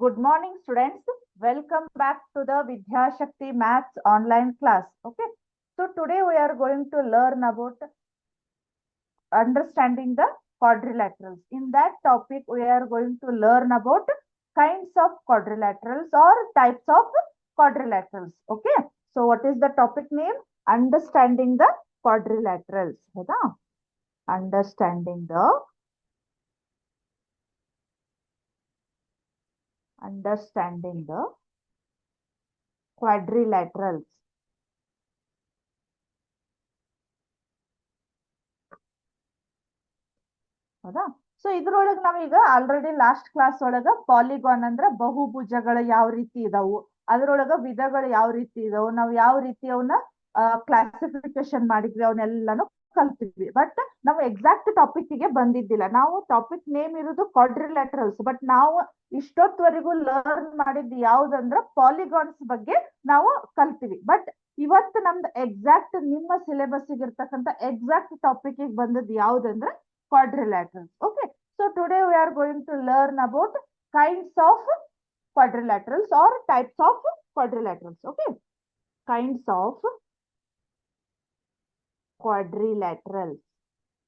Good morning, students. Welcome back to the Vidya Shakti Maths online class. Okay. So today we are going to learn about understanding the quadrilaterals. In that topic, we are going to learn about kinds of quadrilaterals or types of quadrilaterals. Okay. So what is the topic name? Understanding the quadrilaterals. Understanding the quadrilaterals. ಹೌದಾ. So ಇದ್ರೊಳಗೆ ನಾವೀಗ already last class ಒಳಗ polygon ಅಂದ್ರ ಬಹುಭುಜಗಳು ಯಾವ ರೀತಿ ಇದಾವು, ಅದ್ರೊಳಗ ವಿಧಗಳು ಯಾವ ರೀತಿ ಇದಾವು, ನಾವು ಯಾವ ರೀತಿ ಅವನ್ನ ಕ್ಲಾಸಿಫಿಕೇಶನ್ ಮಾಡಿದ್ವಿ, ಅವನ್ನೆಲ್ಲಾನು ಕಲ್ತಿದ್ವಿ. ಬಟ್ ನಾವು ಎಕ್ಸಾಕ್ಟ್ ಟಾಪಿಕ್ ಗೆ ಬಂದಿದ್ದಿಲ್ಲ. ನಾವು ಟಾಪಿಕ್ ನೇಮ್ ಇರೋದು ಕ್ವಾಡ್ರಿಲ್ಯಾಟ್ರಲ್ಸ್, ಬಟ್ ನಾವು ಇಷ್ಟೊತ್ತವರೆಗೂ ಲರ್ನ್ ಮಾಡಿದ್ದು ಯಾವ್ದಂದ್ರ ಪಾಲಿಗಾನ್ಸ್ ಬಗ್ಗೆ ನಾವು ಕಲ್ತೀವಿ. ಬಟ್ ಇವತ್ತು ನಮ್ದು ಎಕ್ಸಾಕ್ಟ್ ನಿಮ್ಮ ಸಿಲೆಬಸ್ ಇರ್ತಕ್ಕಂಥ ಎಕ್ಸಾಕ್ಟ್ ಟಾಪಿಕ್ ಬಂದದ್ದು ಯಾವ್ದಂದ್ರೆ quadrilaterals. Okay. So today we are going to learn about kinds of quadrilaterals or types of quadrilaterals. Okay. Kinds of quadrilaterals.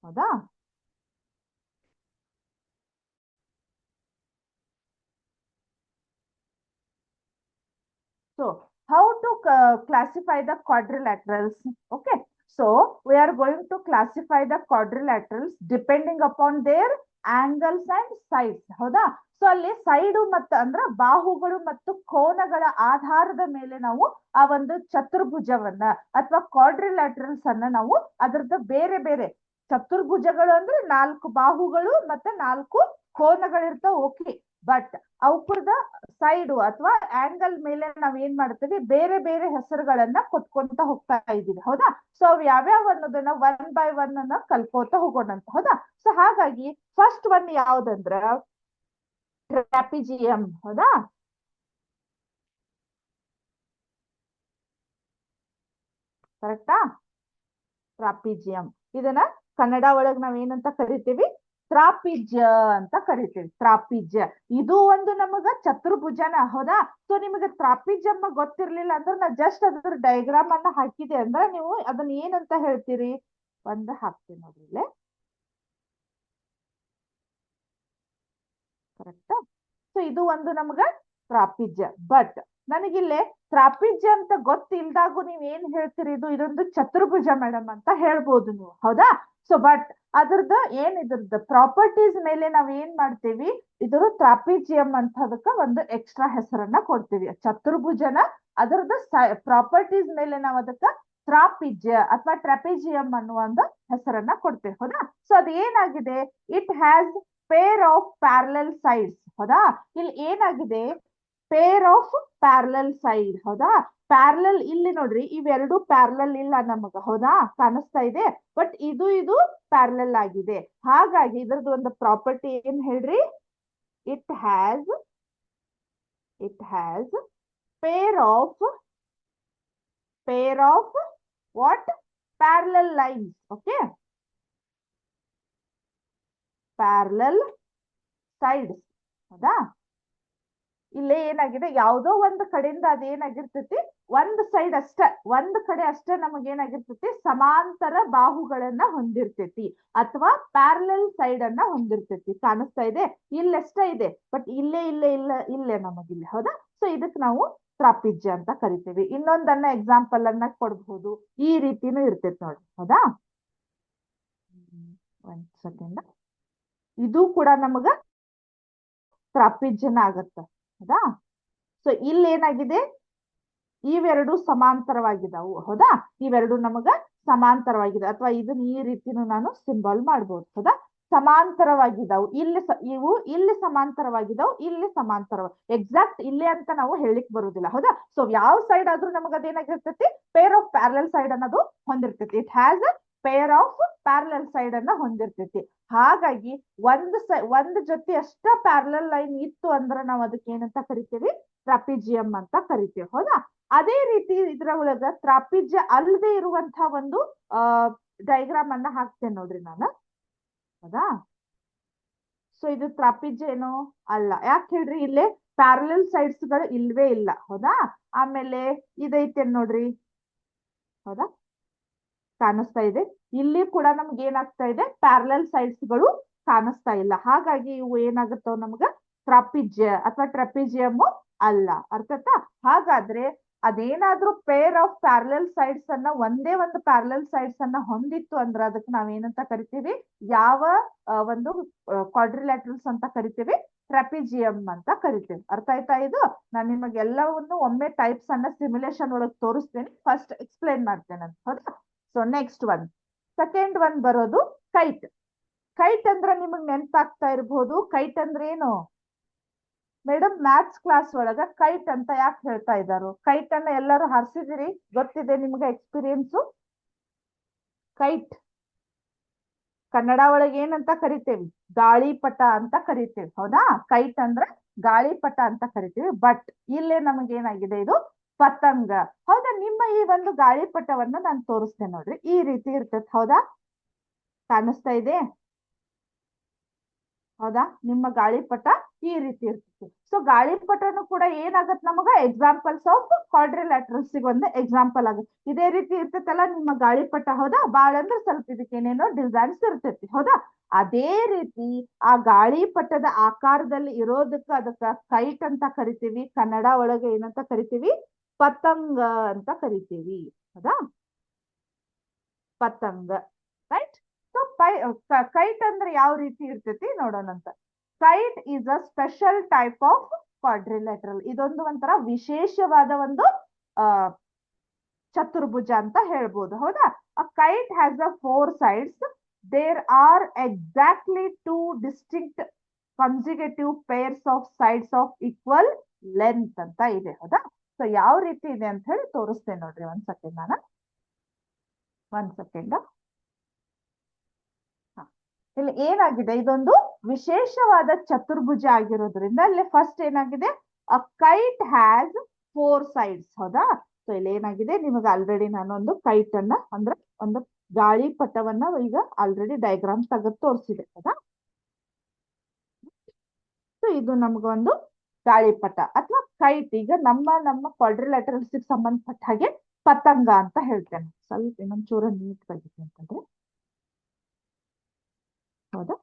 ಹೌದಾ. So how to classify the quadrilaterals? Okay. So we are going to classify the quadrilaterals depending upon their angles and sides. ಹೌದಾ. So ಅಲ್ಲಿ side ಮತ್ತು ಅಂದ್ರ ಬಾಹುಗಳು ಮತ್ತು ಕೋನಗಳ ಆಧಾರದ ಮೇಲೆ ನಾವು ಆ ಒಂದು ಚತುರ್ಭುಜವನ್ನ ಅಥವಾ ಕ್ವಾಡ್ರಿಲ್ಯಾಟ್ರಲ್ಸ್ ಅನ್ನ ನಾವು ಅದರದ್ದು ಬೇರೆ ಬೇರೆ ಚತುರ್ಭುಜಗಳು ಅಂದ್ರೆ 4 ಬಾಹುಗಳು ಮತ್ತೆ 4 ಕೋನಗಳಿರ್ತಾವ. ಓಕೆ. ಬಟ್ ಅವಕುರ್ದ ಸೈಡು ಅಥವಾ ಆಂಗಲ್ ಮೇಲೆ ನಾವ್ ಏನ್ ಮಾಡ್ತೀವಿ, ಬೇರೆ ಬೇರೆ ಹೆಸರುಗಳನ್ನ ಕೊಟ್ಕೊಂತ ಹೋಗ್ತಾ ಇದೀವಿ. ಹೌದಾ. ಸೊ ಅವ್ ಯಾವ್ಯಾವ ಅನ್ನೋದನ್ನ 1 by 1 ಅನ್ನ ಕಲ್ಕೋತ ಹೋಗೋಣಂತ. ಹೌದಾ. ಸೊ ಹಾಗಾಗಿ ಫಸ್ಟ್ ಒನ್ ಯಾವ್ದಂದ್ರ ಟ್ರಾಪಿಜಿಯಂ. ಹೌದಾ. ಕರೆಕ್ಟಾ. ಟ್ರಾಪಿಜಿಯಂ ಇದನ್ನ ಕನ್ನಡ ಒಳಗ್ ನಾವ್ ಏನಂತ ಕರಿತೀವಿ, ತ್ರಾಪಿಜ್ಯ ಅಂತ ಕರಿತೀವಿ. ತ್ರಾಪಿಜ್ಯ ಇದು ಒಂದು ನಮಗ ಚತುರ್ಭುಜನ. ಹೌದಾ. ಸೊ ನಿಮಗೆ ತ್ರಾಪಿಜ್ಯಂ ಗೊತ್ತಿರ್ಲಿಲ್ಲ ಅಂದ್ರೆ ನಾ ಜಸ್ಟ್ ಅದ್ರ ಡಯಾಗ್ರಾಮ್ ಅನ್ನ ಹಾಕಿದೆ ಅಂದ್ರೆ ನೀವು ಅದನ್ನ ಏನಂತ ಹೇಳ್ತೀರಿ, ಒಂದು ಹಾಕ್ತೀನಿ ನೋಡ್ರಿ ಇಲ್ಲೇ. ಕರೆಕ್ಟಾ. ಸೊ ಇದು ಒಂದು ನಮಗ ತ್ರಾಪಿಜ್ಯ. ಬಟ್ ನನಗಿಲ್ಲೇ ತ್ರಾಪಿಜ್ಯ ಅಂತ ಗೊತ್ತಿಲ್ದಾಗೂ ನೀವ್ ಏನ್ ಹೇಳ್ತೀರಿ, ಇದೊಂದು ಚತುರ್ಭುಜ ಮೇಡಮ್ ಅಂತ ಹೇಳ್ಬೋದು ನೀವು. ಹೌದಾ. ಸೊ ಬಟ್ ಅದ್ರದ್ದು ಇದ್ರದ್ದು ಪ್ರಾಪರ್ಟೀಸ್ ಮೇಲೆ ನಾವ್ ಏನ್ ಮಾಡ್ತೀವಿ, ಇದ್ರ ತ್ರಾಪಿಜಿಯಂ ಅಂತದಕ್ಕ ಒಂದು ಎಕ್ಸ್ಟ್ರಾ ಹೆಸರನ್ನ ಕೊಡ್ತೀವಿ. ಚತುರ್ಭುಜನ ಅದರದ ಪ್ರಾಪರ್ಟೀಸ್ ಮೇಲೆ ನಾವ್ ಅದಕ್ಕ ತ್ರಾಪಿಜ್ಯ ಅಥವಾ ಟ್ರಾಪಿಜಿಯಂ ಅನ್ನುವ ಒಂದು ಹೆಸರನ್ನ ಕೊಡ್ತೇವೆ. ಹೌದಾ. ಸೊ ಅದ್ ಏನಾಗಿದೆ, it has pair of parallel sides. ಹೌದಾ. ಇಲ್ಲಿ ಏನಾಗಿದೆ, ಪೇರ್ ಆಫ್ ಪ್ಯಾರಲಲ್ ಸೈಡ್. ಹೌದಾ. ಪ್ಯಾರಲಲ್ ಇಲ್ಲಿ ನೋಡ್ರಿ, ಇವೆರಡು ಪ್ಯಾರಲಲ್ ಇಲ್ಲ ನಮಗ. ಹೌದಾ. ಕಾಣಿಸ್ತಾ ಇದೆ. ಬಟ್ ಇದು ಪ್ಯಾರಲಲ್ ಆಗಿದೆ. ಹಾಗಾಗಿ ಇದ್ರದ್ದು ಒಂದು ಪ್ರಾಪರ್ಟಿ ಏನ್ ಹೇಳ್ರಿ, it has pair of what, parallel lines. Okay. Parallel sides. ಹೌದಾ. ಇಲ್ಲೇ ಏನಾಗಿದೆ, ಯಾವುದೋ ಒಂದು ಕಡೆಯಿಂದ ಅದೇನಾಗಿರ್ತೈತಿ, ಒಂದು ಸೈಡ್ ಅಷ್ಟ, ಒಂದು ಕಡೆ ಅಷ್ಟೇ ನಮಗೆ ಏನಾಗಿರ್ತೈತಿ, ಸಮಾಂತರ ಬಾಹುಗಳನ್ನ ಹೊಂದಿರ್ತೈತಿ ಅಥವಾ ಪ್ಯಾರಲಲ್ ಸೈಡ್ ಅನ್ನ ಹೊಂದಿರ್ತೈತಿ. ಕಾಣಿಸ್ತಾ ಇದೆ. ಇಲ್ಲೆಷ್ಟ ಇದೆ, ಬಟ್ ಇಲ್ಲೇ ನಮಗಿಲ್ಲ. ಹೌದಾ. ಸೊ ಇದಕ್ ನಾವು ತ್ರಾಪಿಜ್ಯ ಅಂತ ಕರಿತೀವಿ. ಇನ್ನೊಂದನ್ನ ಎಕ್ಸಾಂಪಲ್ ಅನ್ನ ಕೊಡ್ಬಹುದು. ಈ ರೀತಿನೂ ಇರ್ತೈತಿ ನೋಡಿ. ಹೌದಾ. ಒಂದ್ ಸೆಕೆಂಡ್. ಇದು ಕೂಡ ನಮಗ ತ್ರಾಪಿಜ್ಯನ ಆಗತ್ತ. ಹೌದಾ. ಸೊ ಇಲ್ಲಿ ಏನಾಗಿದೆ, ಇವೆರಡು ಸಮಾಂತರವಾಗಿದ್ದಾವು. ಹೌದಾ. ಇವೆರಡು ನಮಗ ಸಮಾಂತರವಾಗಿದೆ, ಅಥವಾ ಇದನ್ನ ಈ ರೀತಿನೂ ನಾನು ಸಿಂಬಲ್ ಮಾಡ್ಬೋದು. ಹೌದಾ. ಸಮಾಂತರವಾಗಿದ್ದಾವು. ಇಲ್ಲಿ ಸಮಾಂತರವಾಗಿದ್ದಾವು, ಇಲ್ಲಿ ಸಮಾಂತರ. ಎಕ್ಸಾಕ್ಟ್ ಇಲ್ಲೇ ಅಂತ ನಾವು ಹೇಳಿಕ್ ಬರುದಿಲ್ಲ. ಹೌದಾ. ಸೊ ಯಾವ ಸೈಡ್ ಆದ್ರೂ ನಮಗ ಅದೇನಾಗಿರ್ತೈತಿ, ಪೇರ್ ಆಫ್ ಪ್ಯಾರಲಲ್ ಸೈಡ್ ಅನ್ನೋದು ಹೊಂದಿರ್ತೈತಿ. It has a pair of parallel side ಅನ್ನ ಹೊಂದಿರ್ತೈತಿ. ಹಾಗಾಗಿ ಒಂದು ಜೊತೆ ಅಷ್ಟ ಪ್ಯಾರಲಲ್ ಲೈನ್ ಇತ್ತು ಅಂದ್ರೆ ನಾವು ಅದಕ್ಕೆ ಏನಂತ ಕರಿತೀವಿ, ಟ್ರಾಪಿಜಿಯಂ ಅಂತ ಕರಿತೀವಿ. ಹೌದಾ. ಅದೇ ರೀತಿ ಇದ್ರ ಒಳಗ ತ್ರಾಪಿಜ್ಯ ಅಲ್ಲದೆ ಇರುವಂತಹ ಒಂದು ಡಯಾಗ್ರಾಮ್ ಅನ್ನ ಹಾಕ್ತೇನೆ ನೋಡ್ರಿ ನಾನು. ಹೌದಾ. ಸೊ ಇದು ಟ್ರಾಪಿಜ್ಯ ಏನೋ ಅಲ್ಲ. ಯಾಕೆ ಹೇಳ್ರಿ, ಇಲ್ಲೇ ಪ್ಯಾರಲಲ್ ಸೈಡ್ಸ್ ಗಳು ಇಲ್ವೇ ಇಲ್ಲ. ಹೌದಾ? ಆಮೇಲೆ ಇದೈತೆ ನೋಡ್ರಿ. ಹೌದಾ? ಕಾಣಿಸ್ತಾ ಇದೆ. ಇಲ್ಲಿ ಕೂಡ ನಮ್ಗೆ ಏನಾಗ್ತಾ ಇದೆ, ಪ್ಯಾರಲಲ್ ಸೈಡ್ಸ್ ಗಳು ಕಾಣಿಸ್ತಾ ಇಲ್ಲ. ಹಾಗಾಗಿ ಇವು ಏನಾಗುತ್ತವ ನಮ್ಗ ಟ್ರಾಪಿಜ್ಯ ಅಥವಾ ಟ್ರಪಿಜಿಯಮ್ ಅಲ್ಲ. ಅರ್ಥ ಆಯ್ತಾ? ಹಾಗಾದ್ರೆ ಅದೇನಾದ್ರೂ ಪೇರ್ ಆಫ್ ಪ್ಯಾರಲಲ್ ಸೈಡ್ಸ್ ಅನ್ನ, ಒಂದೇ ಒಂದು ಪ್ಯಾರಲಲ್ ಸೈಡ್ಸ್ ಅನ್ನ ಹೊಂದಿತ್ತು ಅಂದ್ರೆ ಅದಕ್ಕೆ ನಾವೇನಂತ ಕರಿತೀವಿ, ಯಾವ ಒಂದು ಕ್ವಾಡ್ರಿಲ್ಯಾಟ್ರಲ್ಸ್ ಅಂತ ಕರಿತೀವಿ, ಟ್ರಪಿಜಿಯಂ ಅಂತ ಕರಿತೀವಿ. ಅರ್ಥ ಆಯ್ತಾ? ಇದು ನಾನು ನಿಮಗೆಲ್ಲವನ್ನು ಒಮ್ಮೆ ಟೈಪ್ಸ್ ಅನ್ನ ಸಿಮ್ಯುಲೇಷನ್ ಒಳಗೆ ತೋರಿಸ್ತೇನೆ, ಫಸ್ಟ್ ಎಕ್ಸ್ಪ್ಲೈನ್ ಮಾಡ್ತೇನೆ ಅಂತ. ಹೌದಾ? So next one, second one ಬರೋದು ಕೈಟ್. ಕೈಟ್ ಅಂದ್ರೆ ನಿಮಗ್ ನೆನಪಾಗ್ತಾ ಇರಬಹುದು, ಕೈಟ್ ಅಂದ್ರೆ ಏನು ಮೇಡಮ್? ಮ್ಯಾಥ್ಸ್ ಕ್ಲಾಸ್ ಒಳಗ ಕೈಟ್ ಅಂತ ಯಾಕೆ ಹೇಳ್ತಾ ಇದ್ದಾರು? ಕೈಟ್ ಅನ್ನ ಎಲ್ಲರೂ ಹರ್ಸಿದಿರಿ, ಗೊತ್ತಿದೆ ನಿಮ್ಗೆ ಎಕ್ಸ್ಪೀರಿಯನ್ಸು. ಕೈಟ್ ಕನ್ನಡ ಒಳಗೆ ಏನಂತ ಕರಿತೇವಿ? ಗಾಳಿಪಟ ಅಂತ ಕರಿತೇವೆ. ಹೌದಾ? ಕೈಟ್ ಅಂದ್ರೆ ಗಾಳಿಪಟ ಅಂತ ಕರಿತೀವಿ. ಬಟ್ ಇಲ್ಲೇ ನಮಗೇನಾಗಿದೆ, ಇದು ಪತಂಗ. ಹೌದಾ? ನಿಮ್ಮ ಈ ಒಂದು ಗಾಳಿಪಟವನ್ನ ನಾನು ತೋರಿಸ್ತೇನೆ ನೋಡ್ರಿ. ಈ ರೀತಿ ಇರ್ತೈತೆ. ಹೌದಾ? ಕಾಣಿಸ್ತಾ ಇದೆ? ಹೌದಾ? ನಿಮ್ಮ ಗಾಳಿಪಟ ಈ ರೀತಿ ಇರ್ತದೆ. ಸೊ ಗಾಳಿಪಟನು ಕೂಡ ಏನಾಗತ್ ನಮಗ ಎಕ್ಸಾಂಪಲ್ಸ್ ಆಫ್ ಕ್ವಾಡ್ರಿಲ್ಯಾಟ್ರಲ್ಸ್ ಒಂದು ಎಕ್ಸಾಂಪಲ್ ಆಗುತ್ತೆ. ಇದೇ ರೀತಿ ಇರ್ತೈತಲ್ಲ ನಿಮ್ಮ ಗಾಳಿಪಟ. ಹೌದಾ? ಬಾಳ ಅಂದ್ರೆ ಸ್ವಲ್ಪ ಇದಕ್ಕೆ ಏನೇನೋ ಡಿಸೈನ್ಸ್ ಇರ್ತೈತಿ. ಹೌದಾ? ಅದೇ ರೀತಿ ಆ ಗಾಳಿಪಟದ ಆಕಾರದಲ್ಲಿ ಇರೋದಕ್ಕ ಅದಕ್ಕ ಕೈಟ್ ಅಂತ ಕರಿತೀವಿ. ಕನ್ನಡ ಒಳಗೆ ಏನಂತ ಕರಿತೀವಿ? ಪತಂಗ ಅಂತ ಕರಿತೀವಿ. ಹೌದಾ? ಪತಂಗ. ರೈಟ್? ಸೊ ಕೈಟ್ ಅಂದ್ರೆ ಯಾವ ರೀತಿ ಇರ್ತೈತಿ ನೋಡೋಣಂತ. Kite is a special type of quadrilateral. ಇದೊಂದು ಒಂಥರ ವಿಶೇಷವಾದ ಒಂದು ಚತುರ್ಭುಜ ಅಂತ ಹೇಳ್ಬೋದು. ಹೌದಾ? A kite has a 4 sides. There are exactly 2 distinct consecutive pairs of sides of equal length ಅಂತ ಇದೆ. ಹೌದಾ? ಸೊ ಯಾವ ರೀತಿ ಇದೆ ಅಂತ ಹೇಳಿ ತೋರಿಸ್ತೇನೆ ನೋಡ್ರಿ. ಒಂದ್ ಸೆಕೆಂಡ್. ಇಲ್ಲಿ ಏನಾಗಿದೆ, ಇದೊಂದು ವಿಶೇಷವಾದ ಚತುರ್ಭುಜ ಆಗಿರೋದ್ರಿಂದ ಇಲ್ಲಿ ಫಸ್ಟ್ ಏನಾಗಿದೆ, ಅ ಕೈಟ್ ಹ್ಯಾಸ್ 4 sides. ಹೌದಾ? ಸೊ ಇಲ್ಲಿ ಏನಾಗಿದೆ, ನಿಮಗೆ ಆಲ್ರೆಡಿ ನಾನು ಒಂದು ಕೈಟ್ ಅನ್ನ ಅಂದ್ರೆ ಒಂದು ಗಾಳಿಪಟವನ್ನ ಈಗ ಆಲ್ರೆಡಿ ಡಯಾಗ್ರಾಮ್ ತೆಗೆದು ತೋರಿಸಿದೆ. ಹೌದಾ? ಸೊ ಇದು ನಮಗೊಂದು ಗಾಳಿಪಟ ಅಥವಾ ಕೈಟ್. ಈಗ ನಮ್ಮ ಕ್ವಾಡ್ರಿಲ್ಯಾಟರಲ್ಸ್ ಸಂಬಂಧಪಟ್ಟ ಹಾಗೆ ಪತಂಗ ಅಂತ ಹೇಳ್ತೇನೆ. ಸ್ವಲ್ಪ ಇನ್ನೊಂಚೂರ ನೀಟ್ ತೆಗಿತೀನಿ ಅಂತಂದ್ರೆ. ಹೌದಾ?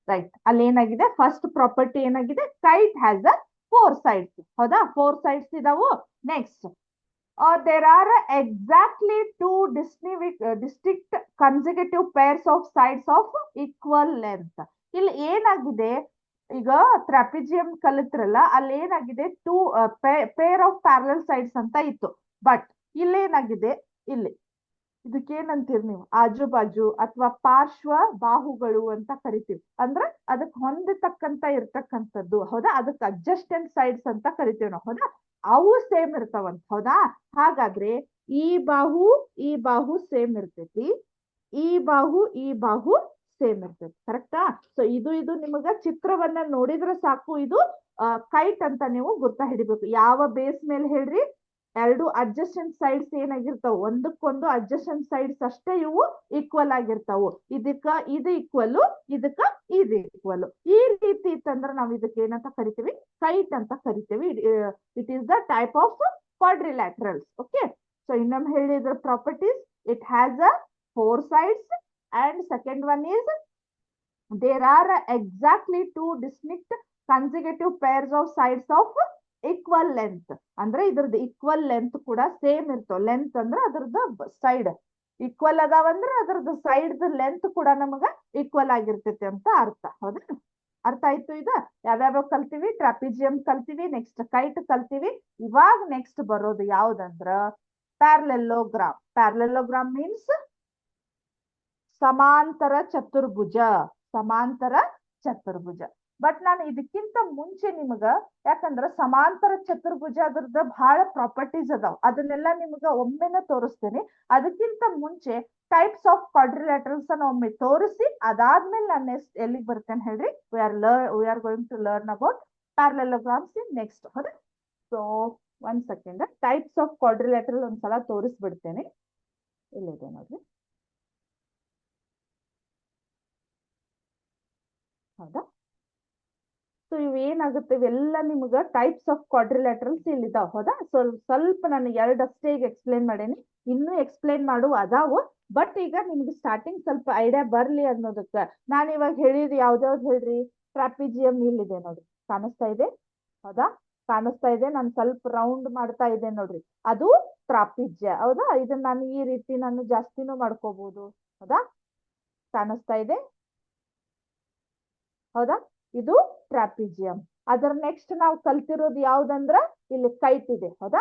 ರೈಟ್. ಅಲ್ಲಿ ಏನಾಗಿದೆ, ಫಸ್ಟ್ ಪ್ರಾಪರ್ಟಿ ಏನಾಗಿದೆ, ಕೈಟ್ ಹ್ಯಾಸ್ ಅ 4 sides. ಹೌದಾ? 4 sides ಇದಾವು. Next, there are exactly 2 distinct consecutive pairs of sides of equal length. ಇಲ್ಲಿ ಏನಾಗಿದೆ, ಈಗ ಟ್ರಾಪಿಜಿಯಂ ಕಲಿತ್ರಲ್ಲ, ಅಲ್ಲಿ ಏನಾಗಿದೆ, 2 ಪೇರ್ ಆಫ್ ಪ್ಯಾರಲಲ್ ಸೈಡ್ಸ್ ಅಂತ ಇತ್ತು. ಬಟ್ ಇಲ್ಲೇನಾಗಿದೆ, ಇಲ್ಲಿ ಇದಕ್ಕೇನಂತೀರಿ ನೀವು, ಆಜು ಬಾಜು ಅಥವಾ ಪಾರ್ಶ್ವ ಬಾಹುಗಳು ಅಂತ ಕರಿತೀವಿ. ಅಂದ್ರೆ ಅದಕ್ಕೆ ಹೊಂದತಕ್ಕಂತ ಇರ್ತಕ್ಕಂಥದ್ದು. ಹೌದಾ? ಅದಕ್ಕೆ ಅಡ್ಜಸ್ಟೆಂಟ್ ಸೈಡ್ಸ್ ಅಂತ ಕರಿತೀವಿ ನಾವು. ಹೌದಾ? ಅವು ಸೇಮ್ ಇರ್ತಾವಂತ. ಹೌದಾ? ಹಾಗಾದ್ರೆ ಈ ಬಾಹು ಸೇಮ್ ಇರ್ತೈತಿ, ಈ ಬಾಹು ಸೇಮ್ ಇರ್ತೈತಿ. ಕರೆಕ್ಟಾ? ಸೊ ಇದು ನಿಮಗ ಚಿತ್ರವನ್ನ ನೋಡಿದ್ರೆ ಸಾಕು, ಇದು ಕೈಟ್ ಅಂತ ನೀವು ಗುರ್ತ ಹಿಡಿಬೇಕು. ಯಾವ ಬೇಸ್ ಮೇಲೆ ಹೇಳ್ರಿ, 2 ಅಡ್ಜಸ್ಟೆಂಟ್ ಸೈಡ್ಸ್ ಏನಾಗಿರ್ತಾವ, ಒಂದಕ್ಕೊಂದು ಅಡ್ಜಸ್ಟೆಂಟ್ ಸೈಡ್ಸ್ ಅಷ್ಟೇ ಇವು ಈಕ್ವಲ್ ಆಗಿರ್ತಾವು. ಇದು ಈಕ್ವಲ್, ಇದು ಈಕ್ವಲ್. ಈ ರೀತಿ ಇತ್ತಂದ್ರೆ ನಾವು ಇದಕ್ಕೆ ಏನಂತ ಕರಿತೀವಿ, ಕೈಟ್ ಅಂತ ಕರಿತೀವಿ. It is the type of quadrilaterals. Okay? So ಇನ್ನೊಮ್ಮೆ ಹೇಳಿದ್ರ properties, it has a 4 sides and second one is there are exactly 2 distinct consecutive pairs of sides of equal length. ಅಂದ್ರೆ ಇದ್ರದ್ದು ಈಕ್ವಲ್ ಲೆಂತ್ ಕೂಡ same ಇರ್ತಾವ. Length ಅಂದ್ರೆ ಅದ್ರದ್ದು side equal ಅದಾವಂದ್ರೆ ಅದ್ರದ್ದು side length ಕೂಡ ನಮಗ ಈಕ್ವಲ್ ಆಗಿರ್ತೈತಿ ಅಂತ ಅರ್ಥ. ಹೌದಾ? ಅರ್ಥ ಆಯ್ತು? ಇದು ಯಾವ್ಯಾವ ಕಲ್ತೀವಿ, ಟ್ರಾಪಿಜಿಯಂ ಕಲ್ತೀವಿ, ನೆಕ್ಸ್ಟ್ ಕೈಟ್ ಕಲ್ತೀವಿ. ಇವಾಗ ನೆಕ್ಸ್ಟ್ ಬರೋದು ಯಾವ್ದಂದ್ರ ಪ್ಯಾರಲೆಲ್ಲೋಗ್ರಾಮ್. ಪ್ಯಾರಲೆಲ್ಲೋಗ್ರಾಮ್ ಮೀನ್ಸ್ ಸಮಾಂತರ ಚತುರ್ಭುಜ. ಬಟ್ ನಾನು ಇದಕ್ಕಿಂತ ಮುಂಚೆ ನಿಮಗ, ಯಾಕಂದ್ರ ಸಮಾಂತರ ಚತುರ್ಭುಜ ಅದ್ರದ್ದು ಬಹಳ ಪ್ರಾಪರ್ಟೀಸ್ ಅದಾವ, ಅದನ್ನೆಲ್ಲ ನಿಮ್ಗ ಒಮ್ಮೆನೆ ತೋರಿಸ್ತೇನೆ. ಅದಕ್ಕಿಂತ ಮುಂಚೆ ಟೈಪ್ಸ್ ಆಫ್ ಕ್ವಾಡ್ರಿಲ್ಯಾಟರಲ್ಸ್ ಅನ್ನ ಒಮ್ಮೆ ತೋರಿಸಿ, ಅದಾದ್ಮೇಲೆ ನಾನು ನೆಕ್ಸ್ಟ್ ಎಲ್ಲಿಗೆ ಬರ್ತೇನೆ ಹೇಳ್ರಿ, we are going to learn about parallelograms in next. ಹೌದಾ? So 1 second, types of quadrilateral ಒಂದ್ಸಲ ತೋರಿಸ್ಬಿಡ್ತೇನೆ. ಇಲ್ಲಿದೆ ನೋಡ್ರಿ. ಹೌದಾ? ಸೊ ಇವೇನಾಗುತ್ತೆ, ಇವೆಲ್ಲ ನಿಮ್ಗ ಟೈಪ್ಸ್ ಆಫ್ ಕ್ವಾಡ್ರಿಲ್ಯಾಟ್ರಲ್ಸ್ ಇಲ್ಲಿದಾವ. ಹೌದಾ? ಸ್ವಲ್ಪ ನಾನು ಎರಡಷ್ಟೇ ಈಗ ಎಕ್ಸ್ಪ್ಲೇನ್ ಮಾಡೇನಿ, ಇನ್ನೂ ಎಕ್ಸ್ಪ್ಲೇನ್ ಮಾಡುವ ಅದಾವು. ಬಟ್ ಈಗ ನಿಮ್ಗೆ ಸ್ಟಾರ್ಟಿಂಗ್ ಸ್ವಲ್ಪ ಐಡಿಯಾ ಬರ್ಲಿ ಅನ್ನೋದಕ್ಕ ನಾನು ಇವಾಗ ಹೇಳಿದ್ ಯಾವ್ದಾವ್ದು ಹೇಳ್ರಿ, ಟ್ರಾಪಿಜಿಯಂ ಇಲ್ಲಿದೆ ನೋಡ್ರಿ, ಕಾಣಿಸ್ತಾ ಇದೆ? ಹೌದಾ? ಕಾಣಿಸ್ತಾ ಇದೆ? ನಾನು ಸ್ವಲ್ಪ ರೌಂಡ್ ಮಾಡ್ತಾ ಇದ್ದೆ ನೋಡ್ರಿ, ಅದು ಟ್ರಾಪಿಜ್ಯ. ಹೌದಾ? ಇದನ್ನ ನಾನು ಈ ರೀತಿ ನಾನು ಜಾಸ್ತಿನೂ ಮಾಡ್ಕೋಬಹುದು. ಹೌದಾ? ಕಾಣಿಸ್ತಾ ಇದೆ? ಹೌದಾ? ಇದು ಟ್ರಾಪಿಜಿಯಂ. ಅದರ ನೆಕ್ಸ್ಟ್ ನಾವು ಕಲ್ತಿರೋದು ಯಾವ್ದಂದ್ರ ಇಲ್ಲಿ ಕೈಟ್ ಇದೆ. ಹೌದಾ?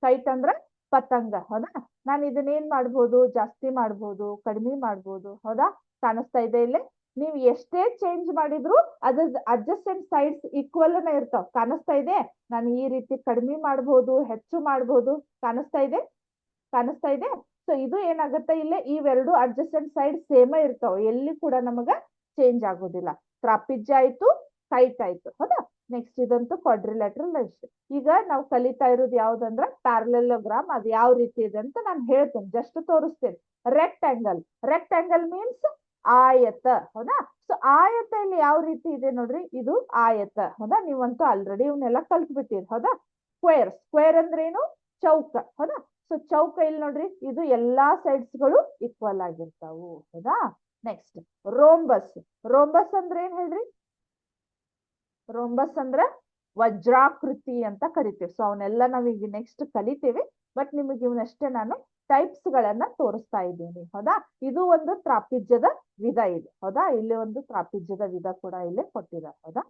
ಕೈಟ್ ಅಂದ್ರ ಪತಂಗ. ಹೌದಾ? ನಾನು ಇದನ್ನೇನ್ ಮಾಡ್ಬೋದು, ಜಾಸ್ತಿ ಮಾಡ್ಬೋದು, ಕಡಿಮೆ ಮಾಡ್ಬೋದು. ಹೌದಾ? ಕಾಣಿಸ್ತಾ ಇದೆ ಇಲ್ಲಿ? ನೀವು ಎಷ್ಟೇ ಚೇಂಜ್ ಮಾಡಿದ್ರು ಅದ್ರ ಅಡ್ಜಸ್ಟೆಂಟ್ ಸೈಡ್ಸ್ ಈಕ್ವಲ್ ನ ಇರ್ತಾವ. ಕಾಣಿಸ್ತಾ ಇದೆ? ನಾನು ಈ ರೀತಿ ಕಡಿಮೆ ಮಾಡ್ಬೋದು, ಹೆಚ್ಚು ಮಾಡ್ಬೋದು. ಕಾಣಿಸ್ತಾ ಇದೆ? ಕಾಣಿಸ್ತಾ ಇದೆ? ಸೊ ಇದು ಏನಾಗುತ್ತೆ, ಇಲ್ಲಿ ಇವೆರಡು ಅಡ್ಜಸ್ಟೆಂಟ್ ಸೈಡ್ ಸೇಮ್ ಇರ್ತಾವ, ಎಲ್ಲಿ ಕೂಡ ನಮಗ ಚೇಂಜ್ ಆಗೋದಿಲ್ಲ. ಟ್ರಾಪಿಜ್ಯ ಆಯ್ತು, ಕೈಟ್ ಆಯ್ತು. ಹೌದಾ? ನೆಕ್ಸ್ಟ್ ಇದಂತೂ ಕ್ವಾಡ್ರಿಲ್ಯಾಟ್ರಲ್ ಅಷ್ಟೇ. ಈಗ ನಾವು ಕಲಿತಾ ಇರೋದು ಯಾವ್ದಂದ್ರ ಪ್ಯಾರಲೆಲೋಗ್ರಾಮ್. ಅದು ಯಾವ ರೀತಿ ಇದೆ ಅಂತ ನಾನು ಹೇಳ್ತೇನೆ, ಜಸ್ಟ್ ತೋರಿಸ್ತೇನೆ. ರೆಕ್ಟ್ಯಾಂಗಲ್. ರೆಕ್ಟ್ಯಾಂಗಲ್ ಮೀನ್ಸ್ ಆಯತ. ಹೌದಾ? ಸೊ ಆಯತ ಇಲ್ಲಿ ಯಾವ ರೀತಿ ಇದೆ ನೋಡ್ರಿ, ಇದು ಆಯತ. ಹೌದಾ? ನೀವಂತೂ ಆಲ್ರೆಡಿ ಇವನ್ನೆಲ್ಲ ಕಲ್ತ್ಬಿಟ್ಟಿರಿ. ಹೌದಾ? ಸ್ಕ್ವೇರ್. ಸ್ಕ್ವೇರ್ ಅಂದ್ರೆ ಏನು? ಚೌಕ. ಹೌದಾ? ಸೊ ಚೌಕ ಇಲ್ಲಿ ನೋಡ್ರಿ, ಇದು ಎಲ್ಲಾ ಸೈಡ್ಸ್ ಗಳು ಈಕ್ವಲ್ ಆಗಿರ್ತಾವು. ಹೌದಾ? Next rhombus. ರೋಂಬಸ್ ಅಂದ್ರೆ ಏನ್ ಹೇಳ್ರಿ? ರೋಂಬಸ್ ಅಂದ್ರೆ ವಜ್ರಾಕೃತಿ ಅಂತ ಕರಿತೀವಿ. ಸೊ ಅವನ್ನೆಲ್ಲ ನಾವೀಗ ನೆಕ್ಸ್ಟ್ ಕಲಿತೀವಿ. ಬಟ್ ನಿಮಗೆ ಇವನಷ್ಟೇ ನಾನು ಟೈಪ್ಸ್ ಗಳನ್ನ ತೋರಿಸ್ತಾ ಇದ್ದೀನಿ. ಹೌದಾ? ಇದು ಒಂದು ತ್ರಾಪಿಜ್ಯದ ವಿಧ ಇದೆ. ಹೌದಾ? ಇಲ್ಲಿ ಒಂದು ತ್ರಾಪಿಜ್ಯದ ವಿಧ ಕೂಡ ಇಲ್ಲಿ ಕೊಟ್ಟಿದ್ದಾರೆ. ಹೌದಾ?